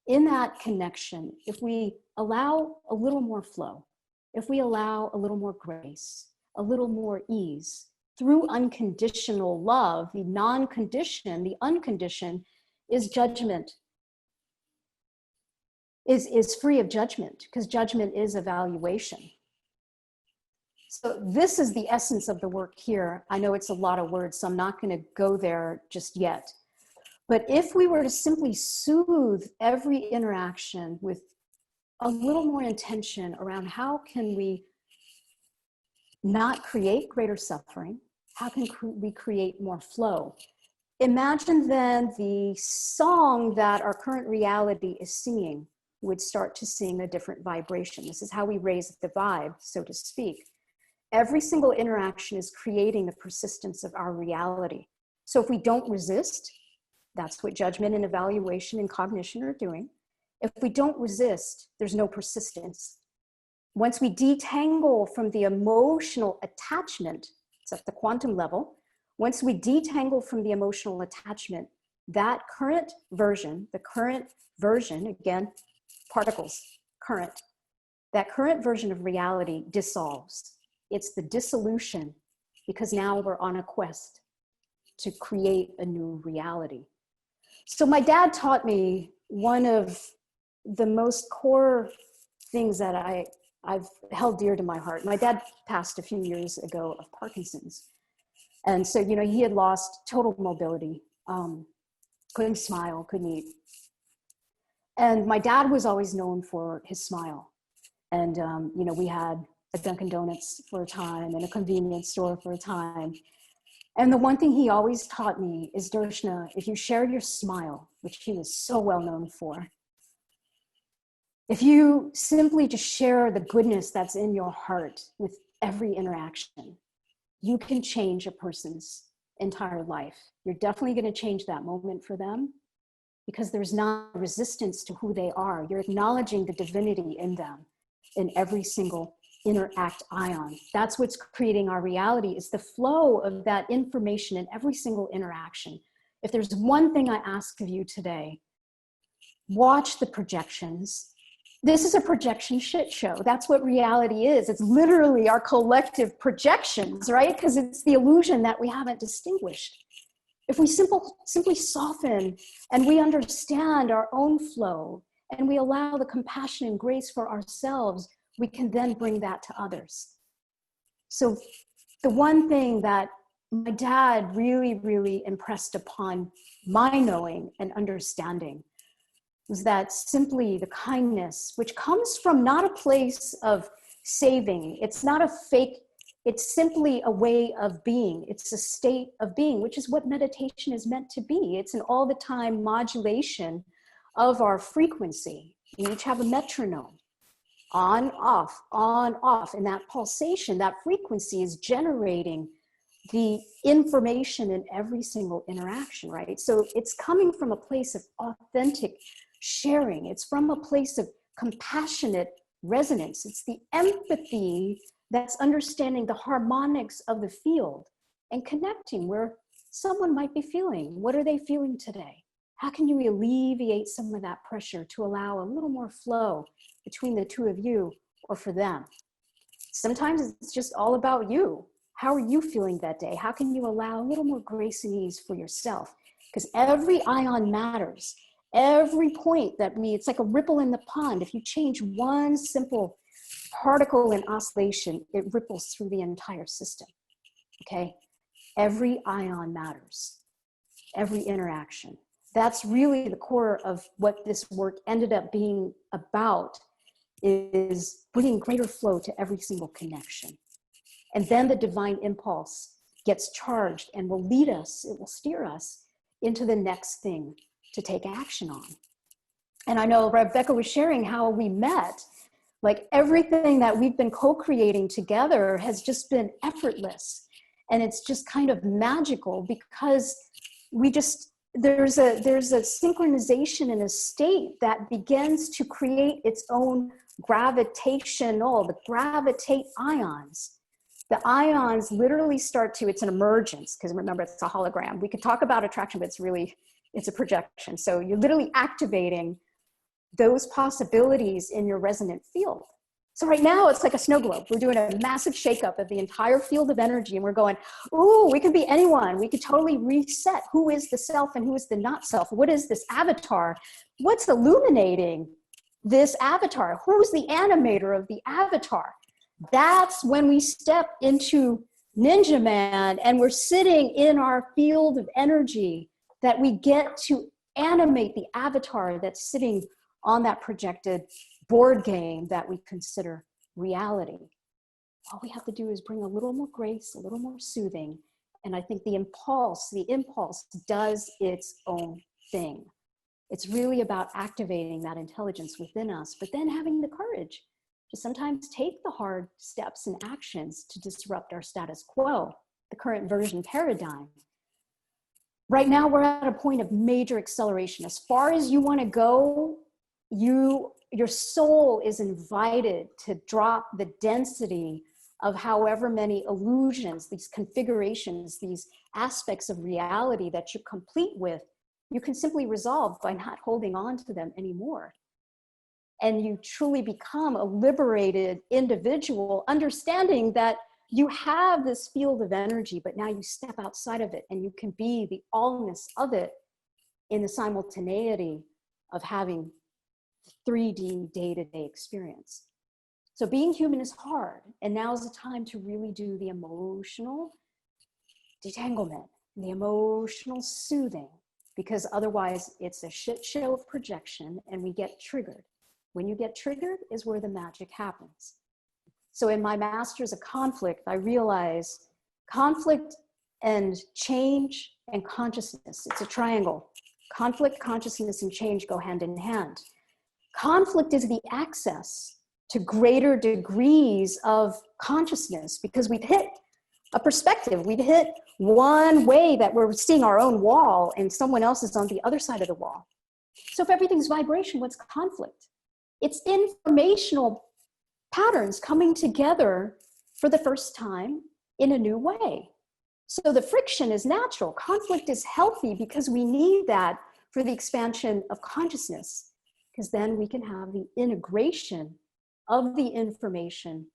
Speaker 3: in that connection, if we allow a little more flow, if we allow a little more grace, a little more ease, through unconditional love, the non-condition, the unconditioned is judgment, is free of judgment, because judgment is evaluation. So this is the essence of the work here. I know it's a lot of words, so I'm not going to go there just yet. But if we were to simply soothe every interaction with a little more intention around how can we not create greater suffering, how can we create more flow? Imagine then the song that our current reality is singing would start to sing a different vibration. This is how we raise the vibe, so to speak. Every single interaction is creating the persistence of our reality. So if we don't resist, that's what judgment and evaluation and cognition are doing. If we don't resist, there's no persistence. Once we detangle from the emotional attachment, it's at the quantum level, once we detangle from the emotional attachment, that current version, again, particles, current, that current version of reality dissolves. It's the dissolution, because now we're on a quest to create a new reality. So my dad taught me one of the most core things that I've held dear to my heart. My dad passed a few years ago of Parkinson's. And so, you know, he had lost total mobility, couldn't smile, couldn't eat. And my dad was always known for his smile. And, you know, we had a Dunkin' Donuts for a time and a convenience store for a time. And the one thing he always taught me is, Darshana, if you shared your smile, which he was so well known for, if you simply just share the goodness that's in your heart with every interaction, you can change a person's entire life. You're definitely going to change that moment for them, because there's not resistance to who they are. You're acknowledging the divinity in them, in every single interact ion. That's what's creating our reality, is the flow of that information in every single interaction. If there's one thing I ask of you today, watch the projections. This is a projection shit show. That's what reality is. It's literally our collective projections, right? Because it's the illusion that we haven't distinguished. If we simply soften and we understand our own flow and we allow the compassion and grace for ourselves, we can then bring that to others. So the one thing that my dad really, really impressed upon my knowing and understanding was that simply the kindness, which comes from not a place of saving, it's not a fake, it's simply a way of being. It's a state of being, which is what meditation is meant to be. It's an all the time modulation of our frequency. We each have a metronome, on, off. And that pulsation, that frequency is generating the information in every single interaction, right? So it's coming from a place of authentic sharing. It's from a place of compassionate resonance. It's the empathy that's understanding the harmonics of the field and connecting where someone might be feeling. What are they feeling today? How can you alleviate some of that pressure to allow a little more flow between the two of you or for them? Sometimes it's just all about you. How are you feeling that day? How can you allow a little more grace and ease for yourself? Because every ion matters. Every point that it's like a ripple in the pond. If you change one simple particle in oscillation, it ripples through the entire system, okay? Every ion matters, every interaction. That's really the core of what this work ended up being about, is bringing greater flow to every single connection. And then the divine impulse gets charged and will lead us, it will steer us into the next thing to take action on. And I know Rebecca was sharing how we met. Like everything that we've been co-creating together has just been effortless. And it's just kind of magical because there's a synchronization in a state that begins to create its own the gravitate ions. The ions literally start to, it's an emergence, because remember, it's a hologram. We could talk about attraction, but it's a projection. So you're literally activating those possibilities in your resonant field. So right now it's like a snow globe. We're doing a massive shakeup of the entire field of energy, and we're going, ooh, we could be anyone. We could totally reset who is the self and who is the not self. What is this avatar? What's illuminating this avatar? Who's the animator of the avatar? That's when we step into Ninja Man and we're sitting in our field of energy, that we get to animate the avatar that's sitting on that projected board game that we consider reality. All we have to do is bring a little more grace, a little more soothing. And I think the impulse does its own thing. It's really about activating that intelligence within us, but then having the courage to sometimes take the hard steps and actions to disrupt our status quo, the current version paradigm. Right now, we're at a point of major acceleration. As far as you want to go, your soul is invited to drop the density of however many illusions, these configurations, these aspects of reality that you're complete with, you can simply resolve by not holding on to them anymore. And you truly become a liberated individual, understanding that you have this field of energy, but now you step outside of it and you can be the allness of it in the simultaneity of having 3D day-to-day experience. So being human is hard, and now is the time to really do the emotional detanglement, the emotional soothing, because otherwise it's a shit show of projection and we get triggered. When you get triggered is where the magic happens. So in my Masters of Conflict, I realize conflict and change and consciousness, it's a triangle. Conflict, consciousness, and change go hand in hand. Conflict is the access to greater degrees of consciousness because we've hit a perspective. We've hit one way that we're seeing our own wall and someone else is on the other side of the wall. So if everything's vibration, what's conflict? It's informational patterns coming together for the first time in a new way. So the friction is natural. Conflict is healthy because we need that for the expansion of consciousness, because then we can have the integration of the information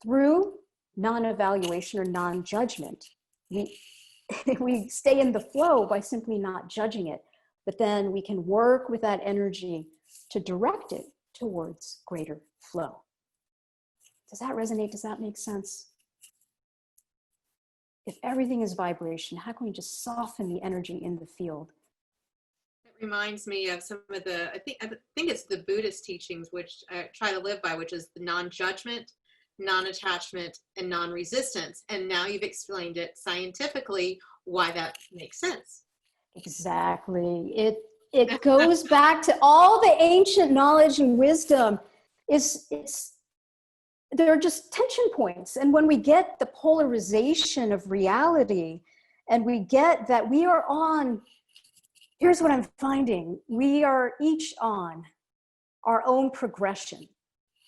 Speaker 3: through non-evaluation or non-judgment. We stay in the flow by simply not judging it, but then we can work with that energy to direct it towards greater flow. Does that resonate? Does that make sense? If everything is vibration, how can we just soften the energy in the field?
Speaker 2: It reminds me of some of the, I think it's the Buddhist teachings, which I try to live by, which is the non-judgment, non-attachment, and non-resistance. And now you've explained it scientifically why that makes sense.
Speaker 3: Exactly. It goes back to all the ancient knowledge and wisdom. There are just tension points. And when we get the polarization of reality and we get that we are on, here's what I'm finding. We are each on our own progression.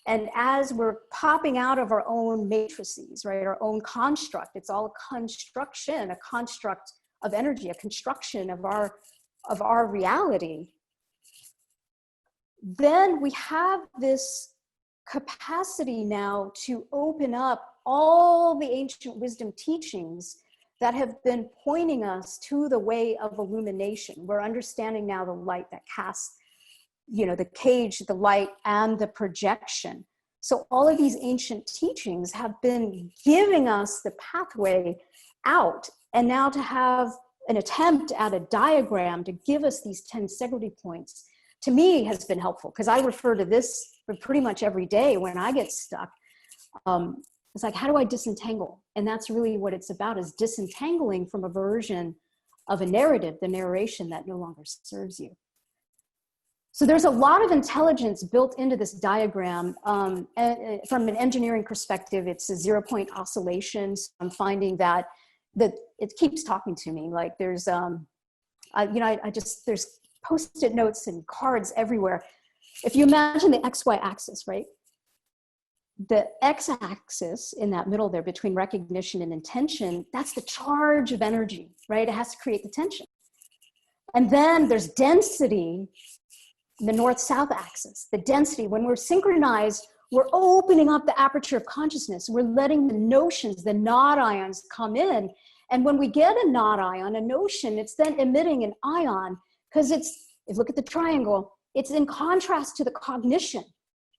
Speaker 3: And as we're popping out of our own matrices, right, our own construct, it's all a construction, a construct of energy, a construction of our reality. Then we have this capacity now to open up all the ancient wisdom teachings that have been pointing us to the way of illumination. We're understanding now the light that casts, the cage, the light, and the projection. So all of these ancient teachings have been giving us the pathway out, and now to have an attempt at a diagram to give us these 10 integrity points, to me has been helpful, because I refer to this for pretty much every day when I get stuck. It's like, how do I disentangle? And that's really what it's about, is disentangling from a version of a narrative, the narration that no longer serves you. So there's a lot of intelligence built into this diagram. And from an engineering perspective, it's a 0-point oscillation. So I'm finding that that it keeps talking to me. Like there's, there's Post-it notes and cards everywhere. If you imagine the XY axis, right? The x-axis in that middle there between recognition and intention, that's the charge of energy, right? It has to create the tension. And then there's density, the north-south axis, the density. When we're synchronized, we're opening up the aperture of consciousness. We're letting the notions, the knot ions come in. And when we get a knot ion, a notion, it's then emitting an ion, because if you look at the triangle, it's in contrast to the cognition.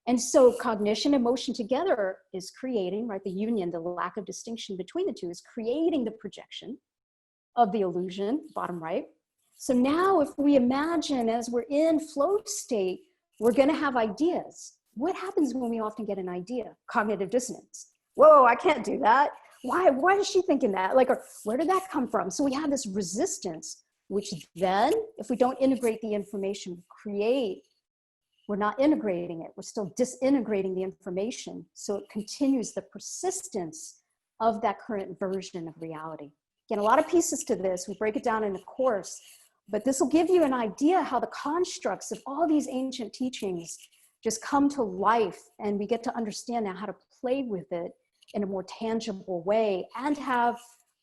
Speaker 3: And so cognition and emotion together is creating, right, the union, the lack of distinction between the two is creating the projection of the illusion, bottom right. So now if we imagine as we're in flow state, we're going to have ideas. What happens when we often get an idea? Cognitive dissonance. Whoa, I can't do that. Why is she thinking that? Like, or where did that come from? So we have this resistance, which then, if we don't integrate the information, we're not integrating it. We're still disintegrating the information. So it continues the persistence of that current version of reality. Again, a lot of pieces to this. We break it down in the course, but this will give you an idea how the constructs of all these ancient teachings just come to life, and we get to understand now how to play with it in a more tangible way and have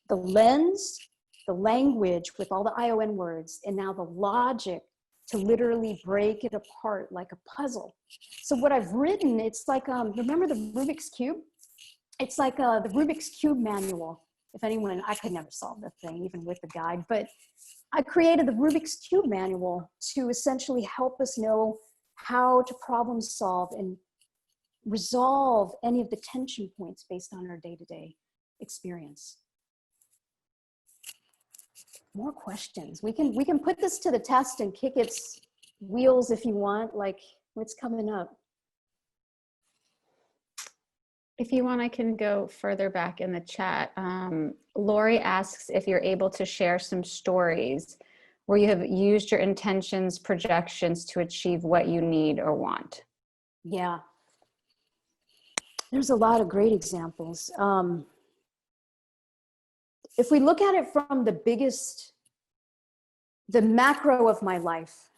Speaker 3: the lens, the language with all the ION words, and now the logic to literally break it apart like a puzzle. So what I've written, it's like, remember the Rubik's Cube? It's like the Rubik's Cube manual. If anyone, I could never solve the thing, even with the guide, but I created the Rubik's Cube manual to essentially help us know how to problem solve and resolve any of the tension points based on our day-to-day experience. More questions. We can put this to the test and kick its wheels if you want. Like, what's coming up?
Speaker 5: If you want, I can go further back in the chat. Lori asks if you're able to share some stories where you have used your intentions, projections to achieve what you need or want.
Speaker 3: Yeah. There's a lot of great examples. If we look at it from the macro of my life,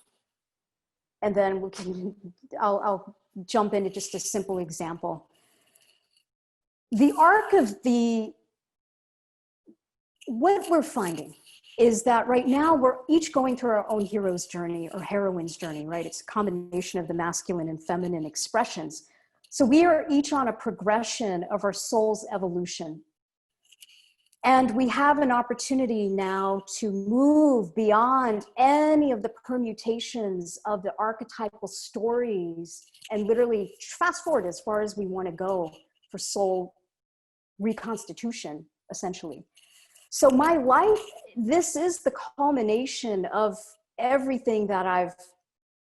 Speaker 3: and then I'll jump into just a simple example. The arc of what we're finding is that right now we're each going through our own hero's journey or heroine's journey, right? It's a combination of the masculine and feminine expressions. So we are each on a progression of our soul's evolution. And we have an opportunity now to move beyond any of the permutations of the archetypal stories and literally fast forward as far as we want to go for soul reconstitution, essentially. So my life, this is the culmination of everything that I've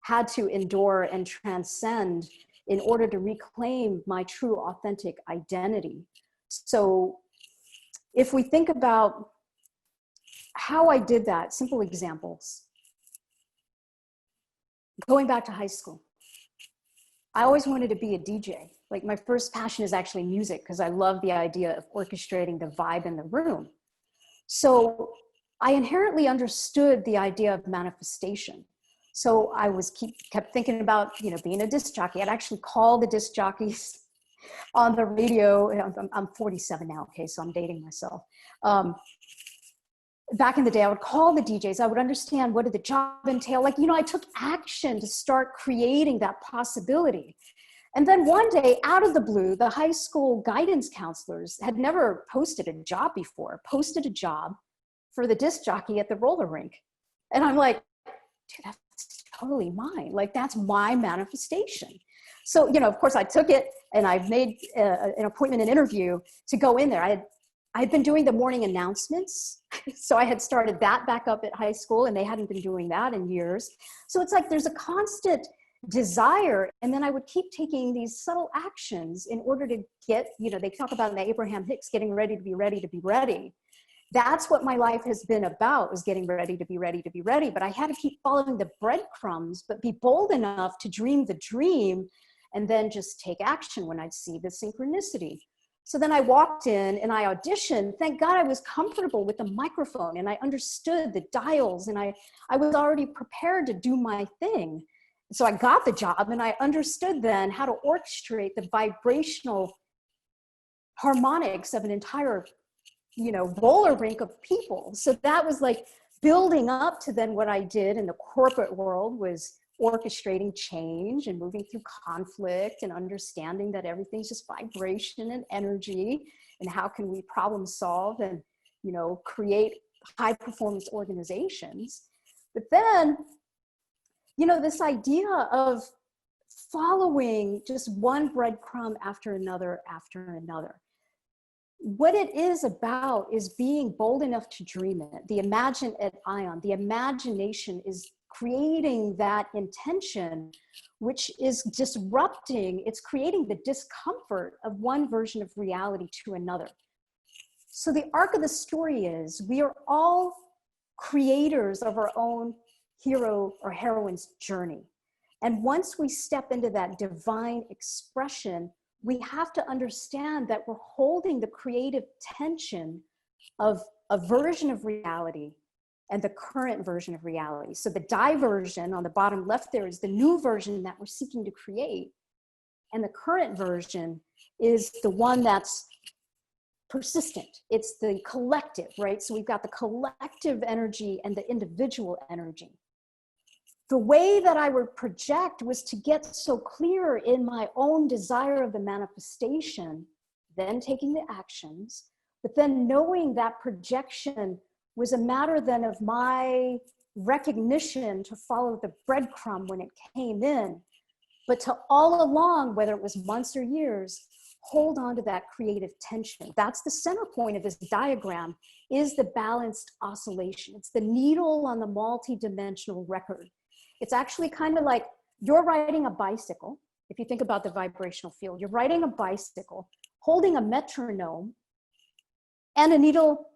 Speaker 3: had to endure and transcend in order to reclaim my true authentic identity. So if we think about how I did that, simple examples. Going back to high school, I always wanted to be a DJ. Like my first passion is actually music because I love the idea of orchestrating the vibe in the room. So I inherently understood the idea of manifestation. So I kept thinking about, being a disc jockey. I'd actually call the disc jockeys on the radio. I'm 47 now, okay, so I'm dating myself. Back in the day, I would call the DJs. I would understand what did the job entail. Like, I took action to start creating that possibility. And then one day, out of the blue, the high school guidance counselors had never posted a job before, posted a job for the disc jockey at the roller rink. And I'm like, dude, that's totally mine. Like, that's my manifestation. So, of course, I took it and I made an appointment, an interview to go in there. I had been doing the morning announcements. So I had started that back up at high school and they hadn't been doing that in years. So it's like there's a constant desire. And then I would keep taking these subtle actions in order to get, they talk about in the Abraham Hicks, getting ready to be ready to be ready. That's what my life has been about, was getting ready to be ready to be ready. But I had to keep following the breadcrumbs, but be bold enough to dream the dream and then just take action when I'd see the synchronicity. So then I walked in and I auditioned. Thank God I was comfortable with the microphone and I understood the dials, and I was already prepared to do my thing. So I got the job, and I understood then how to orchestrate the vibrational harmonics of an entire, roller rink of people. So that was like building up to then what I did in the corporate world was orchestrating change and moving through conflict and understanding that everything's just vibration and energy, and how can we problem solve and, create high performance organizations. But then, this idea of following just one breadcrumb after another, what it is about is being bold enough to dream it. The imagine at Ion, the imagination is creating that intention, which is disrupting, it's creating the discomfort of one version of reality to another. So the arc of the story is we are all creators of our own hero or heroine's journey. And once we step into that divine expression, we have to understand that we're holding the creative tension of a version of reality and the current version of reality. So the diversion on the bottom left there is the new version that we're seeking to create. And the current version is the one that's persistent. It's the collective, right? So we've got the collective energy and the individual energy. The way that I would project was to get so clear in my own desire of the manifestation, then taking the actions, but then knowing that projection was a matter then of my recognition to follow the breadcrumb when it came in, but to all along, whether it was months or years, hold on to that creative tension. That's the center point of this diagram, is the balanced oscillation. It's the needle on the multidimensional record. It's actually kind of like you're riding a bicycle. If you think about the vibrational field, you're riding a bicycle, holding a metronome and a needle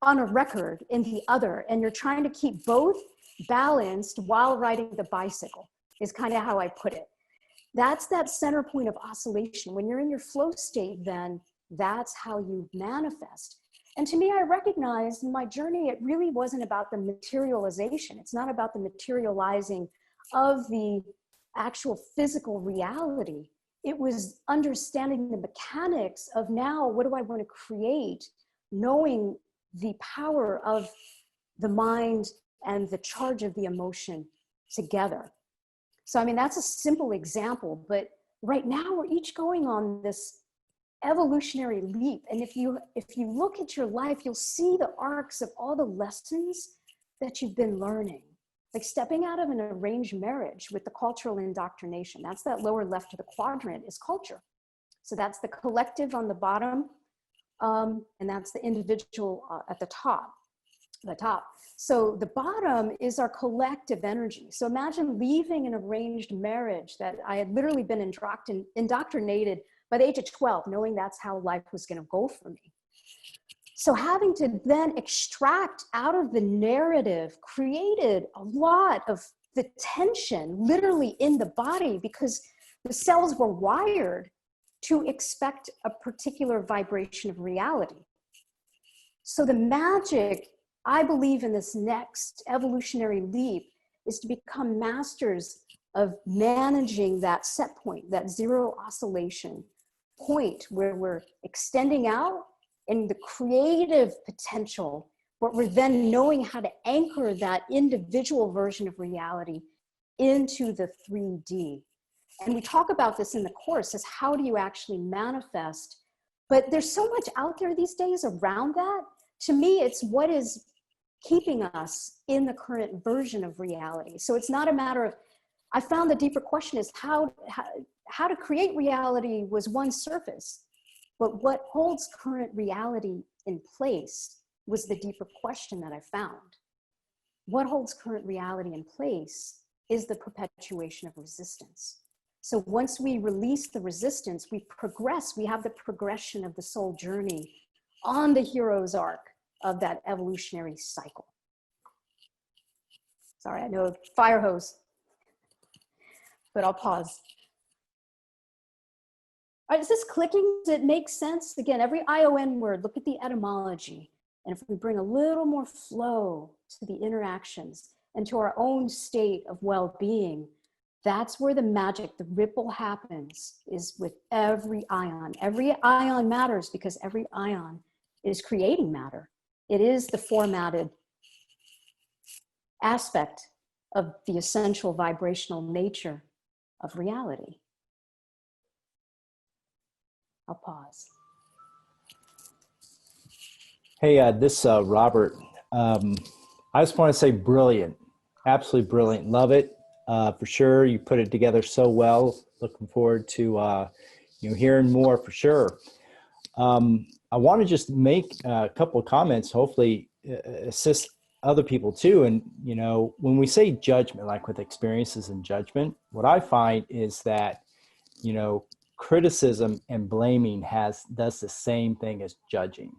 Speaker 3: on a record in the other, and you're trying to keep both balanced while riding the bicycle, is kind of how I put it. That's that center point of oscillation. When you're in your flow state, then that's how you manifest. And to me, I recognized in my journey, it really wasn't about the materialization. It's not about the materializing of the actual physical reality. It was understanding the mechanics of now, what do I want to create? Knowing the power of the mind and the charge of the emotion together. So, I mean, that's a simple example, but right now we're each going on this evolutionary leap. And if you look at your life, you'll see the arcs of all the lessons that you've been learning. Like stepping out of an arranged marriage with the cultural indoctrination. That's that lower left of the quadrant is culture. So that's the collective on the bottom, and that's the individual at the top. So the bottom is our collective energy. So imagine leaving an arranged marriage that I had literally been indoctrinated by the age of 12, knowing that's how life was going to go for me. So having to then extract out of the narrative created a lot of the tension literally in the body, because the cells were wired to expect a particular vibration of reality. So the magic, I believe, in this next evolutionary leap is to become masters of managing that set point, that zero oscillation point where we're extending out in the creative potential, but we're then knowing how to anchor that individual version of reality into the 3D. And we talk about this in the course as how do you actually manifest, but there's so much out there these days around that. To me, it's what is keeping us in the current version of reality. So it's not a matter of, I found the deeper question is how to create reality was one surface, but what holds current reality in place was the deeper question that I found. What holds current reality in place is the perpetuation of resistance. So once we release the resistance, we progress, we have the progression of the soul journey on the hero's arc of that evolutionary cycle. Sorry, I know fire hose, but I'll pause. Is this clicking? Does it make sense? Again, every ION word, look at the etymology. And if we bring a little more flow to the interactions and to our own state of well-being, that's where the magic, the ripple happens, is with every ion. Every ion matters because every ion is creating matter. It is the formatted aspect of the essential vibrational nature of reality. I'll pause.
Speaker 6: Hey, this Robert. I just want to say brilliant, absolutely brilliant. Love it for sure. You put it together so well. Looking forward to hearing more for sure. I want to just make a couple of comments, hopefully assist other people too. And when we say judgment, like with experiences and judgment, what I find is that criticism and blaming does the same thing as judging.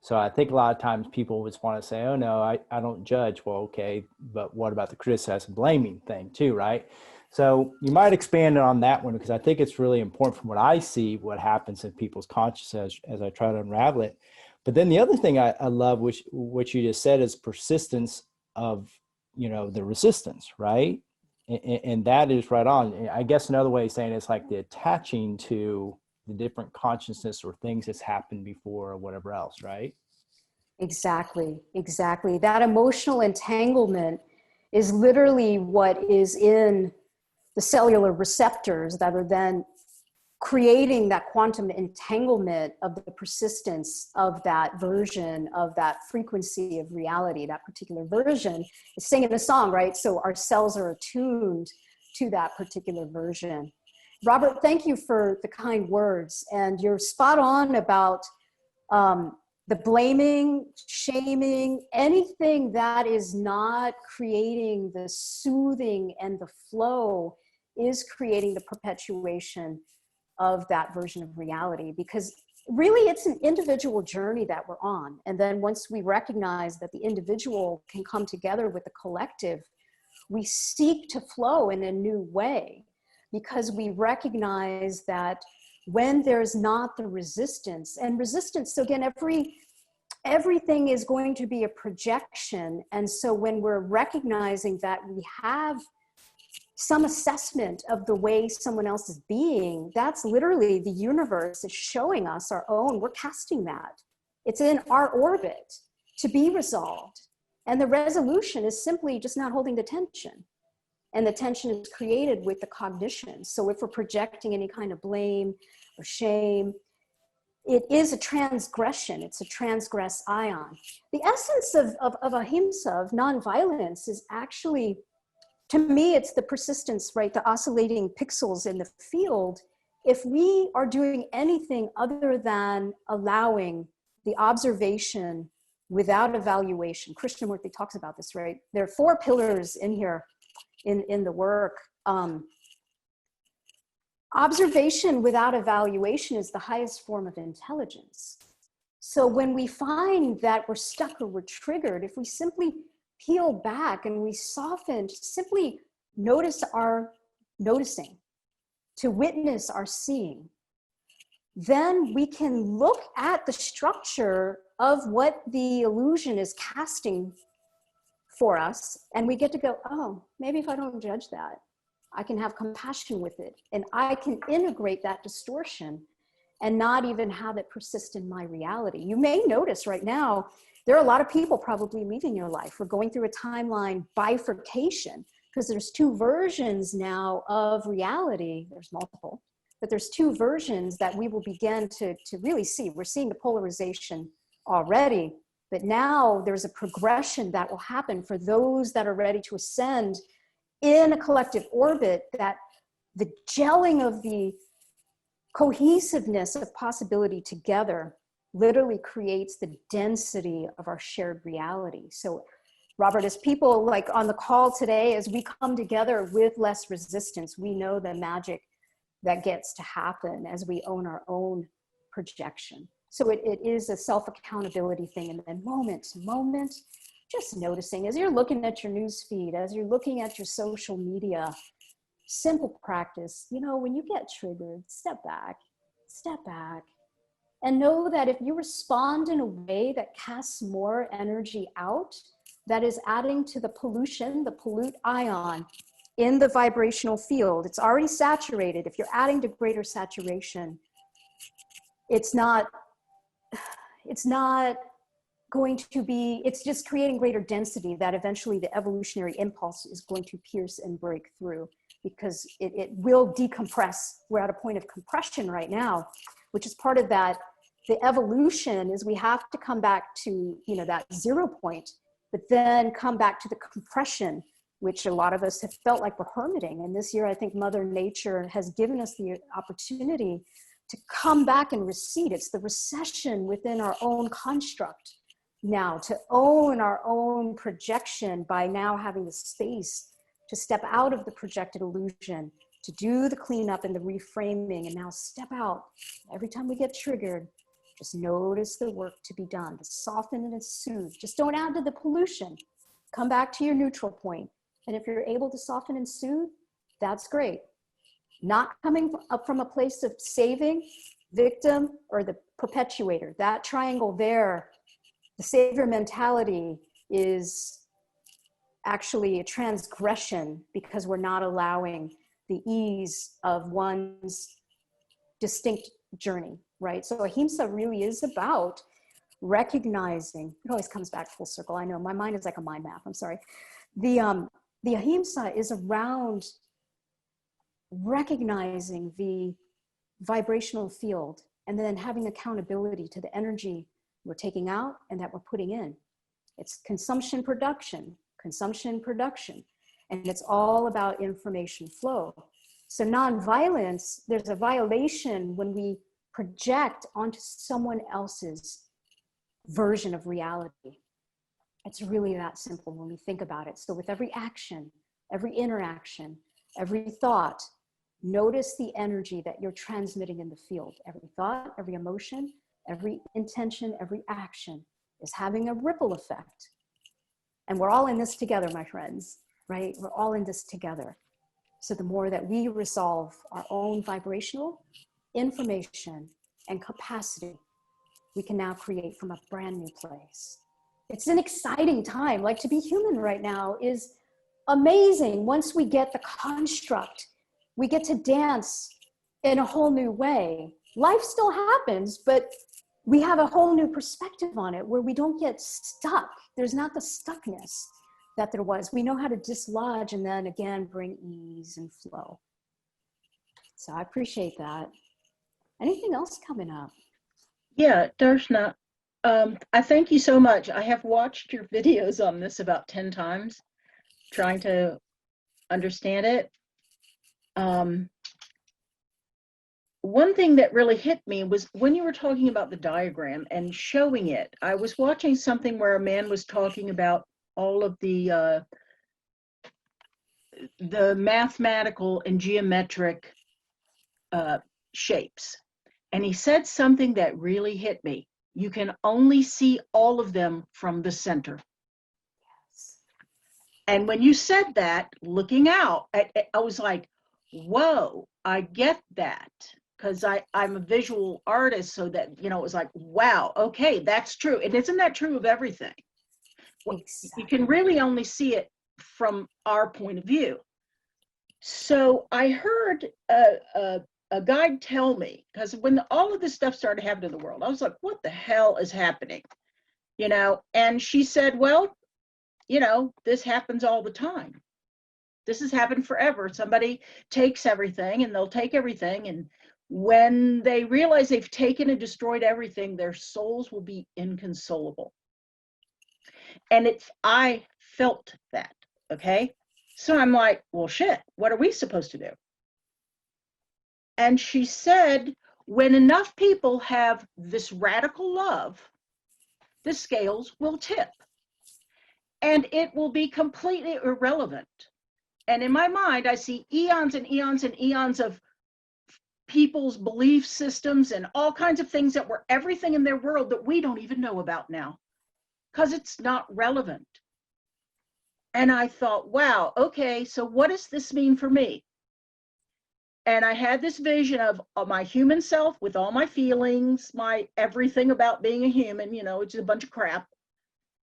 Speaker 6: So I think a lot of times people just want to say, oh no, I don't judge. Well, okay, but what about the criticize and blaming thing too, right? So you might expand on that one, because I think it's really important from what I see, what happens in people's consciousness as I try to unravel it. But then the other thing I love, which you just said, is persistence of, the resistance, right? And that is right on. I guess another way of saying it's like the attaching to the different consciousness or things that's happened before or whatever else, right?
Speaker 3: Exactly. That emotional entanglement is literally what is in the cellular receptors that are then creating that quantum entanglement of the persistence of that version of that frequency of reality. That particular version is singing a song, right? So our cells are attuned to that particular version. Robert, thank you for the kind words. And you're spot on about the blaming, shaming, anything that is not creating the soothing and the flow is creating the perpetuation of that version of reality. Because really it's an individual journey that we're on. And then once we recognize that the individual can come together with the collective, we seek to flow in a new way, because we recognize that when there's not the resistance, and resistance, so again, everything is going to be a projection. And so when we're recognizing that we have some assessment of the way someone else is being, that's literally the universe is showing us our own, we're casting that. It's in our orbit to be resolved. And the resolution is simply just not holding the tension. And the tension is created with the cognition. So if we're projecting any kind of blame or shame, it is a transgression. It's a transgress ion. The essence of ahimsa, of nonviolence, is actually, to me, it's the persistence, right? The oscillating pixels in the field. If we are doing anything other than allowing the observation without evaluation, Krishnamurti talks about this, right? There are 4 pillars in here in the work. Observation without evaluation is the highest form of intelligence. So when we find that we're stuck or we're triggered, if we simply peel back and we soften, simply notice our noticing, to witness our seeing, then we can look at the structure of what the illusion is casting for us, and we get to go, oh, maybe if I don't judge that, I can have compassion with it, and I can integrate that distortion and not even have it persist in my reality. You may notice right now, there are a lot of people probably leaving your life. We're going through a timeline bifurcation, because there's 2 versions now of reality. There's multiple, but there's 2 versions that we will begin to really see. We're seeing the polarization already, but now there's a progression that will happen for those that are ready to ascend in a collective orbit, that the gelling of the cohesiveness of possibility together literally creates the density of our shared reality. So Robert, as people like on the call today, as we come together with less resistance, we know the magic that gets to happen as we own our own projection. So it is a self-accountability thing. And then moment to moment, just noticing as you're looking at your news feed, as you're looking at your social media, simple practice. You know, when you get triggered, step back, and know that if you respond in a way that casts more energy out, that is adding to the pollution, the pollute ion in the vibrational field. It's already saturated. If you're adding to greater saturation, it's not going to be, it's just creating greater density that eventually the evolutionary impulse is going to pierce and break through, because it will decompress. We're at a point of compression right now, which is part of that. The evolution is we have to come back to, you know, that 0 point, but then come back to the compression, which a lot of us have felt like we're hermiting. And this year, I think Mother Nature has given us the opportunity to come back and recede. It's the recession within our own construct now, to own our own projection by now having the space to step out of the projected illusion, to do the cleanup and the reframing, and now step out. Every time we get triggered, just notice the work to be done, to soften and soothe. Just don't add to the pollution. Come back to your neutral point. And if you're able to soften and soothe, that's great. Not coming up from a place of saving, victim, or the perpetuator. That triangle there, the savior mentality, is actually a transgression, because we're not allowing the ease of one's distinct journey, right? So ahimsa really is about recognizing, it always comes back full circle. I know my mind is like a mind map, I'm sorry. The ahimsa is around recognizing the vibrational field and then having accountability to the energy we're taking out and that we're putting in. It's consumption, production, and it's all about information flow. So nonviolence, there's a violation when we project onto someone else's version of reality. It's really that simple when we think about it. So with every action, every interaction, every thought, notice the energy that you're transmitting in the field. Every thought, every emotion, every intention, every action is having a ripple effect. And we're all in this together, my friends, right? We're all in this together. So the more that we resolve our own vibrational information and capacity, we can now create from a brand new place. It's an exciting time. Like, to be human right now is amazing. Once we get the construct, we get to dance in a whole new way. Life still happens, but we have a whole new perspective on it where we don't get stuck. There's not the stuckness that there was. We know how to dislodge and then again bring ease and flow. So I appreciate that. Anything else coming up?
Speaker 7: Yeah, Darshana, I thank you so much. I have watched your videos on this about 10 times, trying to understand it. One thing that really hit me was when you were talking about the diagram and showing it. I was watching something where a man was talking about all of the mathematical and geometric shapes. And he said something that really hit me. You can only see all of them from the center.
Speaker 3: Yes.
Speaker 7: And when you said that, looking out, I was like, whoa, I get that. Because I'm a visual artist, so that, you know, it was like, wow, okay, that's true. And isn't that true of everything?
Speaker 3: Exactly.
Speaker 7: You can really only see it from our point of view. So I heard a guide tell me, because when all of this stuff started happening in the world, I was like, what the hell is happening? You know, and she said, well, you know, this happens all the time. This has happened forever. Somebody takes everything and they'll take everything. And when they realize they've taken and destroyed everything, their souls will be inconsolable. And I felt that, okay? So I'm like, well, shit, what are we supposed to do? And she said, when enough people have this radical love, the scales will tip. And it will be completely irrelevant. And in my mind, I see eons and eons and eons of people's belief systems and all kinds of things that were everything in their world that we don't even know about now, because it's not relevant. And I thought, wow, okay, so what does this mean for me? And I had this vision of my human self with all my feelings, my everything about being a human, you know, which is a bunch of crap.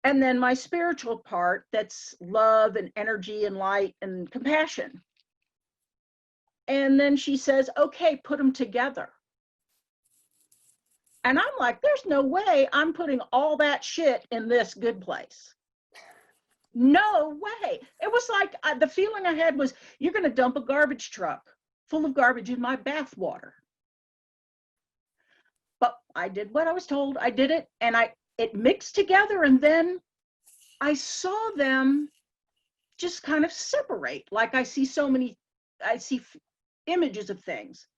Speaker 7: And then my spiritual part, that's love and energy and light and compassion. And then she says, okay, put them together. And I'm like, there's no way I'm putting all that shit in this good place. No way. It was like the feeling I had was, you're going to dump a garbage truck full of garbage in my bath water. But I did what I was told. I did it, and it mixed together, and then I saw them just kind of separate. Like I see images of things.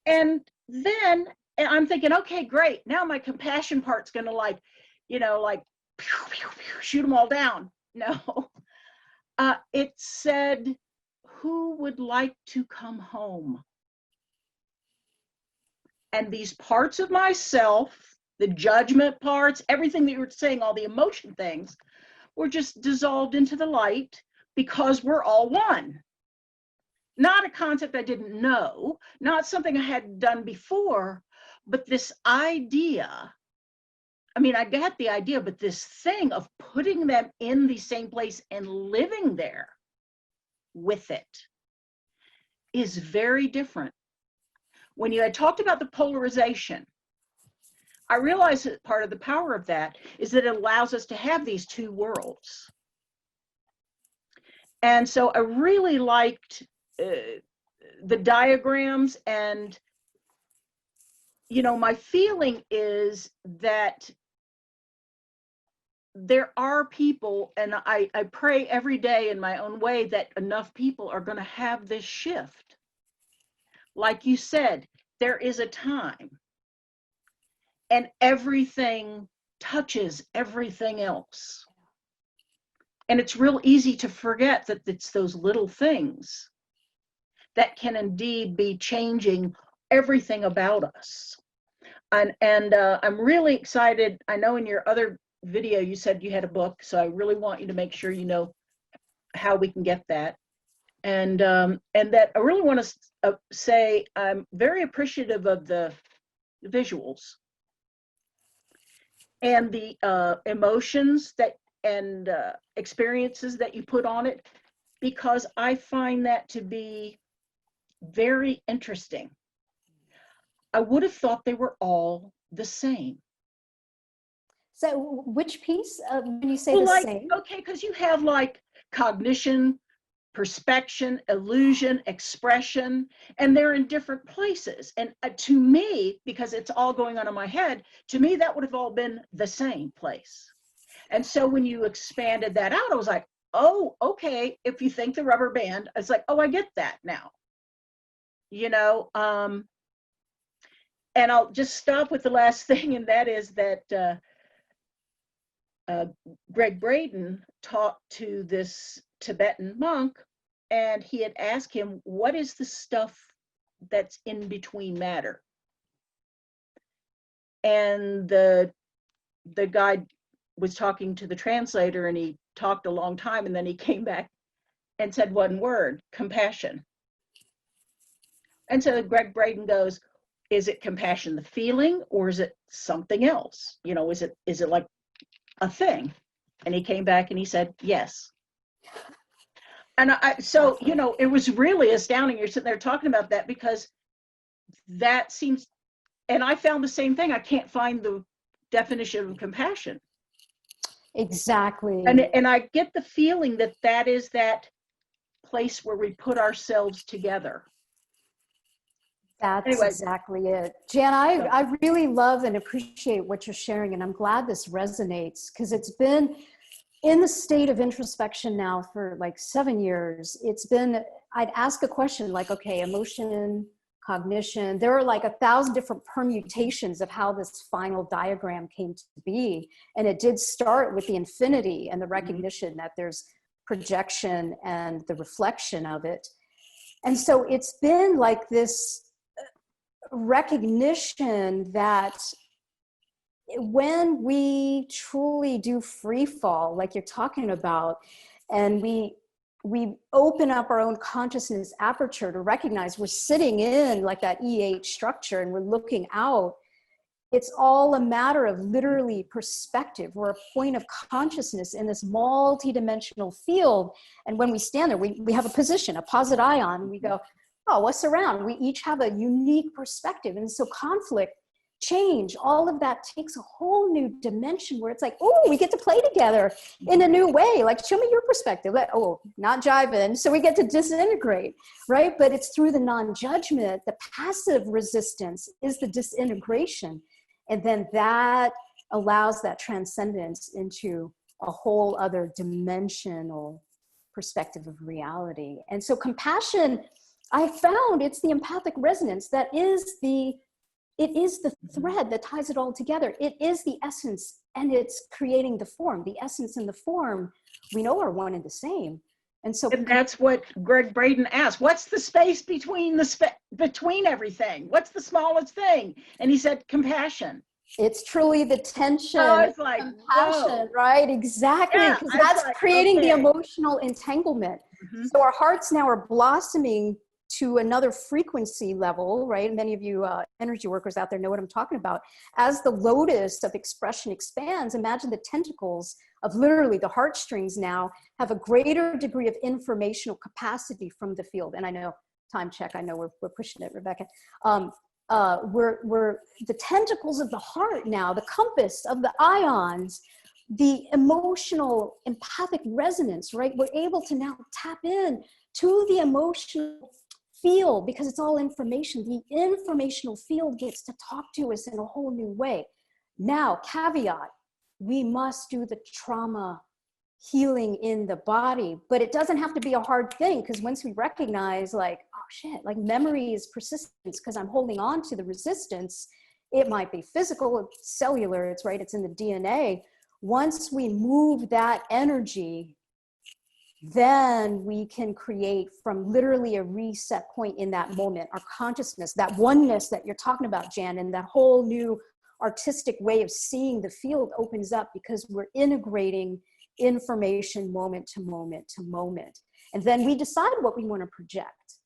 Speaker 7: And then I'm thinking, okay, great. Now my compassion part's going to like pew, pew, pew, shoot them all down. No. It said, who would like to come home? And these parts of myself, the judgment parts, everything that you were saying, all the emotion things, were just dissolved into the light because we're all one. Not a concept I didn't know, not something I had done before, but this idea. I mean, I got the idea, but this thing of putting them in the same place and living there with it is very different. When you had talked about the polarization, I realized that part of the power of that is that it allows us to have these two worlds. And so I really liked the diagrams, and, you know, my feeling is that there are people, and I pray every day in my own way that enough people are going to have this shift. Like you said, there is a time, and everything touches everything else. And it's real easy to forget that it's those little things that can indeed be changing everything about us. And I'm really excited. I know in your other video you said you had a book, so I really want you to make sure you know how we can get that. And that I really want to say I'm very appreciative of the visuals and the emotions that and experiences that you put on it, because I find that to be very interesting. I would have thought they were all the same.
Speaker 3: So which piece, when you say
Speaker 7: Well,
Speaker 3: the
Speaker 7: like,
Speaker 3: same?
Speaker 7: okay, because you have like cognition, perspection, illusion, expression, and they're in different places. And to me, because it's all going on in my head, to me, that would have all been the same place. And so when you expanded that out, I was like, oh, okay, if you think the rubber band, it's like, oh, I get that now. You know, and I'll just stop with the last thing, and that is that Greg Braden talked to this Tibetan monk, and he had asked him, what is the stuff that's in between matter? And the guy was talking to the translator, and he talked a long time, and then he came back and said one word: compassion. And so Greg Braden goes, is it compassion, the feeling, or is it something else? You know, is it like a thing? And he came back and he said, yes. And so, you know, it was really astounding. You're sitting there talking about that, because that seems, and I found the same thing. I can't find the definition of compassion.
Speaker 3: Exactly.
Speaker 7: And I get the feeling that that is that place where we put ourselves together.
Speaker 3: That's
Speaker 7: anyway,
Speaker 3: exactly it. Jan, I really love and appreciate what you're sharing, and I'm glad this resonates, because it's been in the state of introspection now for like 7 years. It's been, I'd ask a question like, okay, emotion, cognition, there are like 1,000 different permutations of how this final diagram came to be. And it did start with the infinity and the recognition that there's projection and the reflection of it. And so it's been like this recognition that when we truly do free fall, like you're talking about, and we we open up our own consciousness aperture to recognize we're sitting in like that EH structure and we're looking out, it's all a matter of literally perspective. We're a point of consciousness in this multi-dimensional field. And when we stand there, we have a position, a posit ion. We go, oh, what's around? We each have a unique perspective. And so conflict, change, all of that takes a whole new dimension where it's like, oh, we get to play together in a new way. Like, show me your perspective. Like, oh, not jiving. So we get to disintegrate, right? But it's through the non-judgment. The passive resistance is the disintegration. And then that allows that transcendence into a whole other dimensional perspective of reality. And so compassion, I found it's the empathic resonance that is the thread that ties it all together. It is the essence, and it's creating the form. The essence and the form, we know, are one and the same. And so
Speaker 7: that's what Greg Braden asked. What's the space between between everything? What's the smallest thing? And he said compassion.
Speaker 3: It's truly the tension,
Speaker 7: I was like,
Speaker 3: compassion,
Speaker 7: whoa.
Speaker 3: right? Exactly,
Speaker 7: Yeah,
Speaker 3: because
Speaker 7: I was
Speaker 3: that's
Speaker 7: like,
Speaker 3: creating the
Speaker 7: okay.
Speaker 3: emotional entanglement.
Speaker 7: Mhm.
Speaker 3: So our hearts now are blossoming to another frequency level, right? Many of you energy workers out there know what I'm talking about. As the lotus of expression expands, imagine the tentacles of literally the heartstrings now have a greater degree of informational capacity from the field. And I know, time check, I know we're pushing it, Rebecca. We're the tentacles of the heart now, the compass of the ions, the emotional empathic resonance, right? We're able to now tap in to the emotional field because it's all information. The informational field gets to talk to us in a whole new way. Now, caveat, we must do the trauma healing in the body, but it doesn't have to be a hard thing, because once we recognize like, oh shit, like memory is persistence because I'm holding on to the resistance, it might be physical, cellular, it's right, it's in the DNA. Once we move that energy, then we can create from literally a reset point in that moment, our consciousness, that oneness that you're talking about, Jan, and that whole new artistic way of seeing the field opens up because we're integrating information moment to moment to moment. And then we decide what we want to project,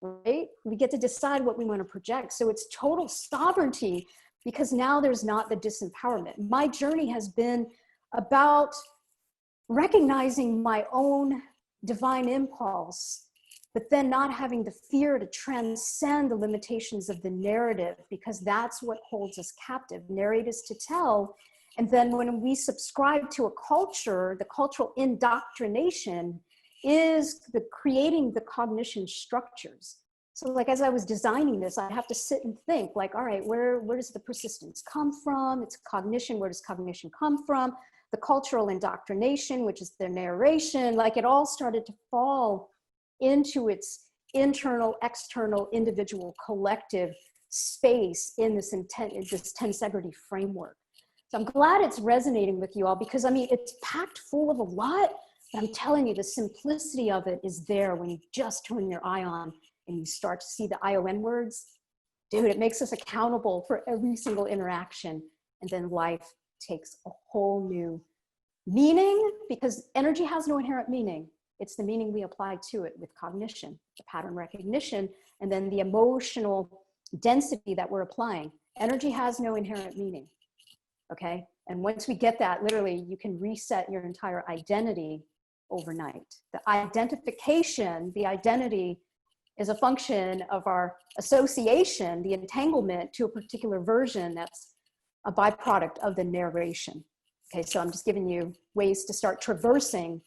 Speaker 3: right? We get to decide what we want to project. So it's total sovereignty because now there's not the disempowerment. My journey has been about recognizing my own divine impulse, but then not having the fear to transcend the limitations of the narrative, because that's what holds us captive. Narrate is to tell. And then when we subscribe to a culture, the cultural indoctrination is the creating the cognition structures. So like, as I was designing this, I have to sit and think like, all right, where does the persistence come from? It's cognition. Where does cognition come from? The cultural indoctrination, which is their narration, like it all started to fall into its internal, external, individual, collective space in this tensegrity framework. So I'm glad it's resonating with you all, because I mean, it's packed full of a lot, but I'm telling you, the simplicity of it is there when you just turn your eye on and you start to see the ION words. Dude, it makes us accountable for every single interaction. And then life takes a whole new meaning, because energy has no inherent meaning. It's the meaning we apply to it with cognition, the pattern recognition, and then the emotional density that we're applying. Energy has no inherent meaning, okay? And once we get that, literally, you can reset your entire identity overnight. The identification, the identity is a function of our association, the entanglement to a particular version that's a byproduct of the narration. Okay, so I'm just giving you ways to start traversing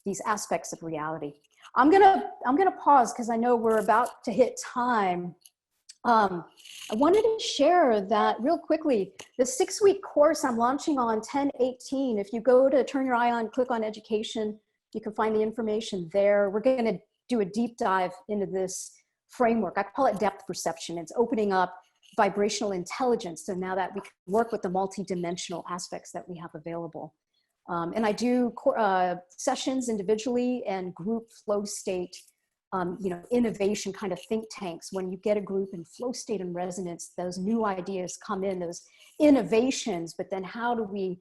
Speaker 3: these aspects of reality. I'm gonna pause because I know we're about to hit time. I wanted to share that real quickly. The 6-week course I'm launching on 10/18. If you go to Turn Your Eye On, click on education, you can find the information there. We're gonna do a deep dive into this framework. I call it depth perception. It's opening up vibrational intelligence. So now that we can work with the multidimensional aspects that we have available. And I do sessions individually and group flow state, innovation kind of think tanks. When you get a group in flow state and resonance, those new ideas come in, those innovations, but then how do we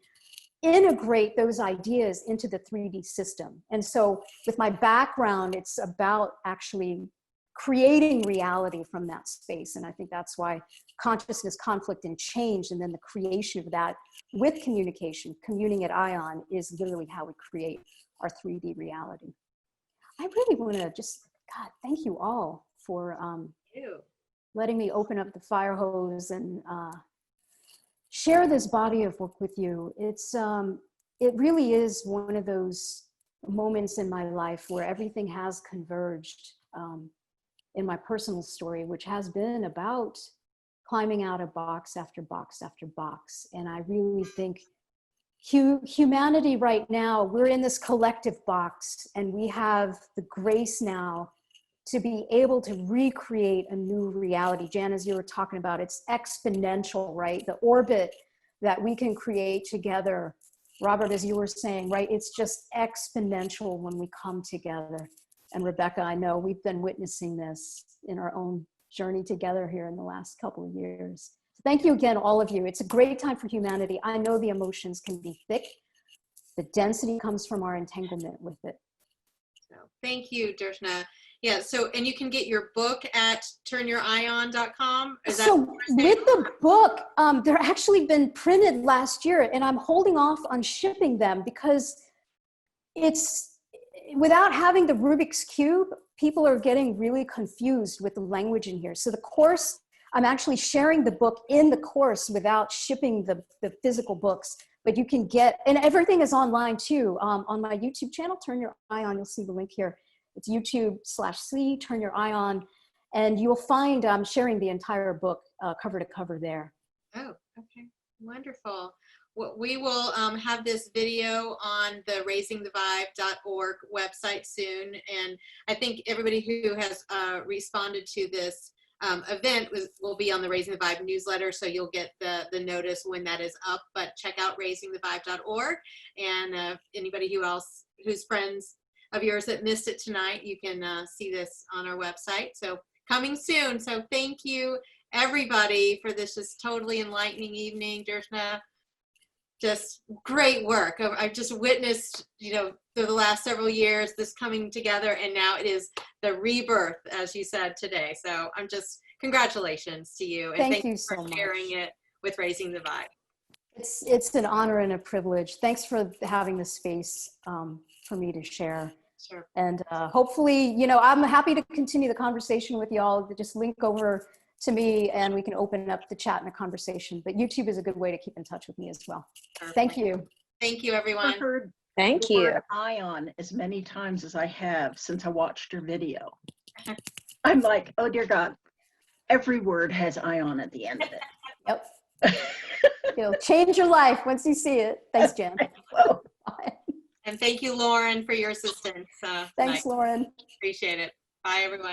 Speaker 3: integrate those ideas into the 3D system. And so with my background, it's about actually creating reality from that space. And I think that's why consciousness, conflict, and change, and then the creation of that with communication, communing at Ion, is literally how we create our 3D reality. I really want to just, God, thank you all for letting me open up the fire hose and share this body of work with you. It really is one of those moments in my life where everything has converged in my personal story, which has been about climbing out of box after box after box. And I really think humanity right now, we're in this collective box, and we have the grace now to be able to recreate a new reality. Jan, as you were talking about, it's exponential, right? The orbit that we can create together. Robert, as you were saying, right? It's just exponential when we come together. And Rebecca, I know we've been witnessing this in our own journey together here in the last couple of years. Thank you again, all of you. It's a great time for humanity. I know the emotions can be thick. The density comes from our entanglement with it.
Speaker 2: So, thank you, Darshana. Yeah, so, and you can get your book at turnyourion.com.
Speaker 3: So with the book, they're actually been printed last year, and I'm holding off on shipping them because it's, without having the Rubik's Cube, people are getting really confused with the language in here. So the course, I'm actually sharing the book in the course without shipping the physical books, but you can get, and everything is online too. On my YouTube channel, Turn Your Eye On, you'll see the link here. It's YouTube/C, Turn Your Eye On, and you'll find I'm sharing the entire book cover to cover there.
Speaker 2: Oh, okay, wonderful. Well, we will have this video on the RaisingTheVibe.org website soon, and I think everybody who has responded to this event will be on the Raising the Vibe newsletter, so you'll get the notice when that is up. But check out RaisingTheVibe.org, and anybody whose friends of yours that missed it tonight, you can see this on our website. So coming soon. So thank you everybody for this just totally enlightening evening. Darshana, just great work. I've just witnessed, through the last several years, this coming together, and now it is the rebirth, as you said today. So I'm just, congratulations to you. And
Speaker 3: Thank you so
Speaker 2: for
Speaker 3: much.
Speaker 2: sharing it with Raising the Vibe.
Speaker 3: It's an honor and a privilege. Thanks for having the space for me to share.
Speaker 2: Sure.
Speaker 3: And hopefully, I'm happy to continue the conversation with y'all. Just link over to me and we can open up the chat and the conversation. But YouTube is a good way to keep in touch with me as well.
Speaker 2: Perfect.
Speaker 3: Thank you.
Speaker 2: Thank you, everyone.
Speaker 7: I heard
Speaker 4: Thank
Speaker 7: the
Speaker 4: you.
Speaker 7: word Ion as many times as I have since I watched your video. I'm like, oh dear God, every word has Ion at the end of it.
Speaker 3: Yep. It'll change your life once you see it. Thanks, Jan.
Speaker 7: Well,
Speaker 2: And thank you, Lauren, for your assistance.
Speaker 3: Thanks, Lauren.
Speaker 2: Appreciate it. Bye, everyone.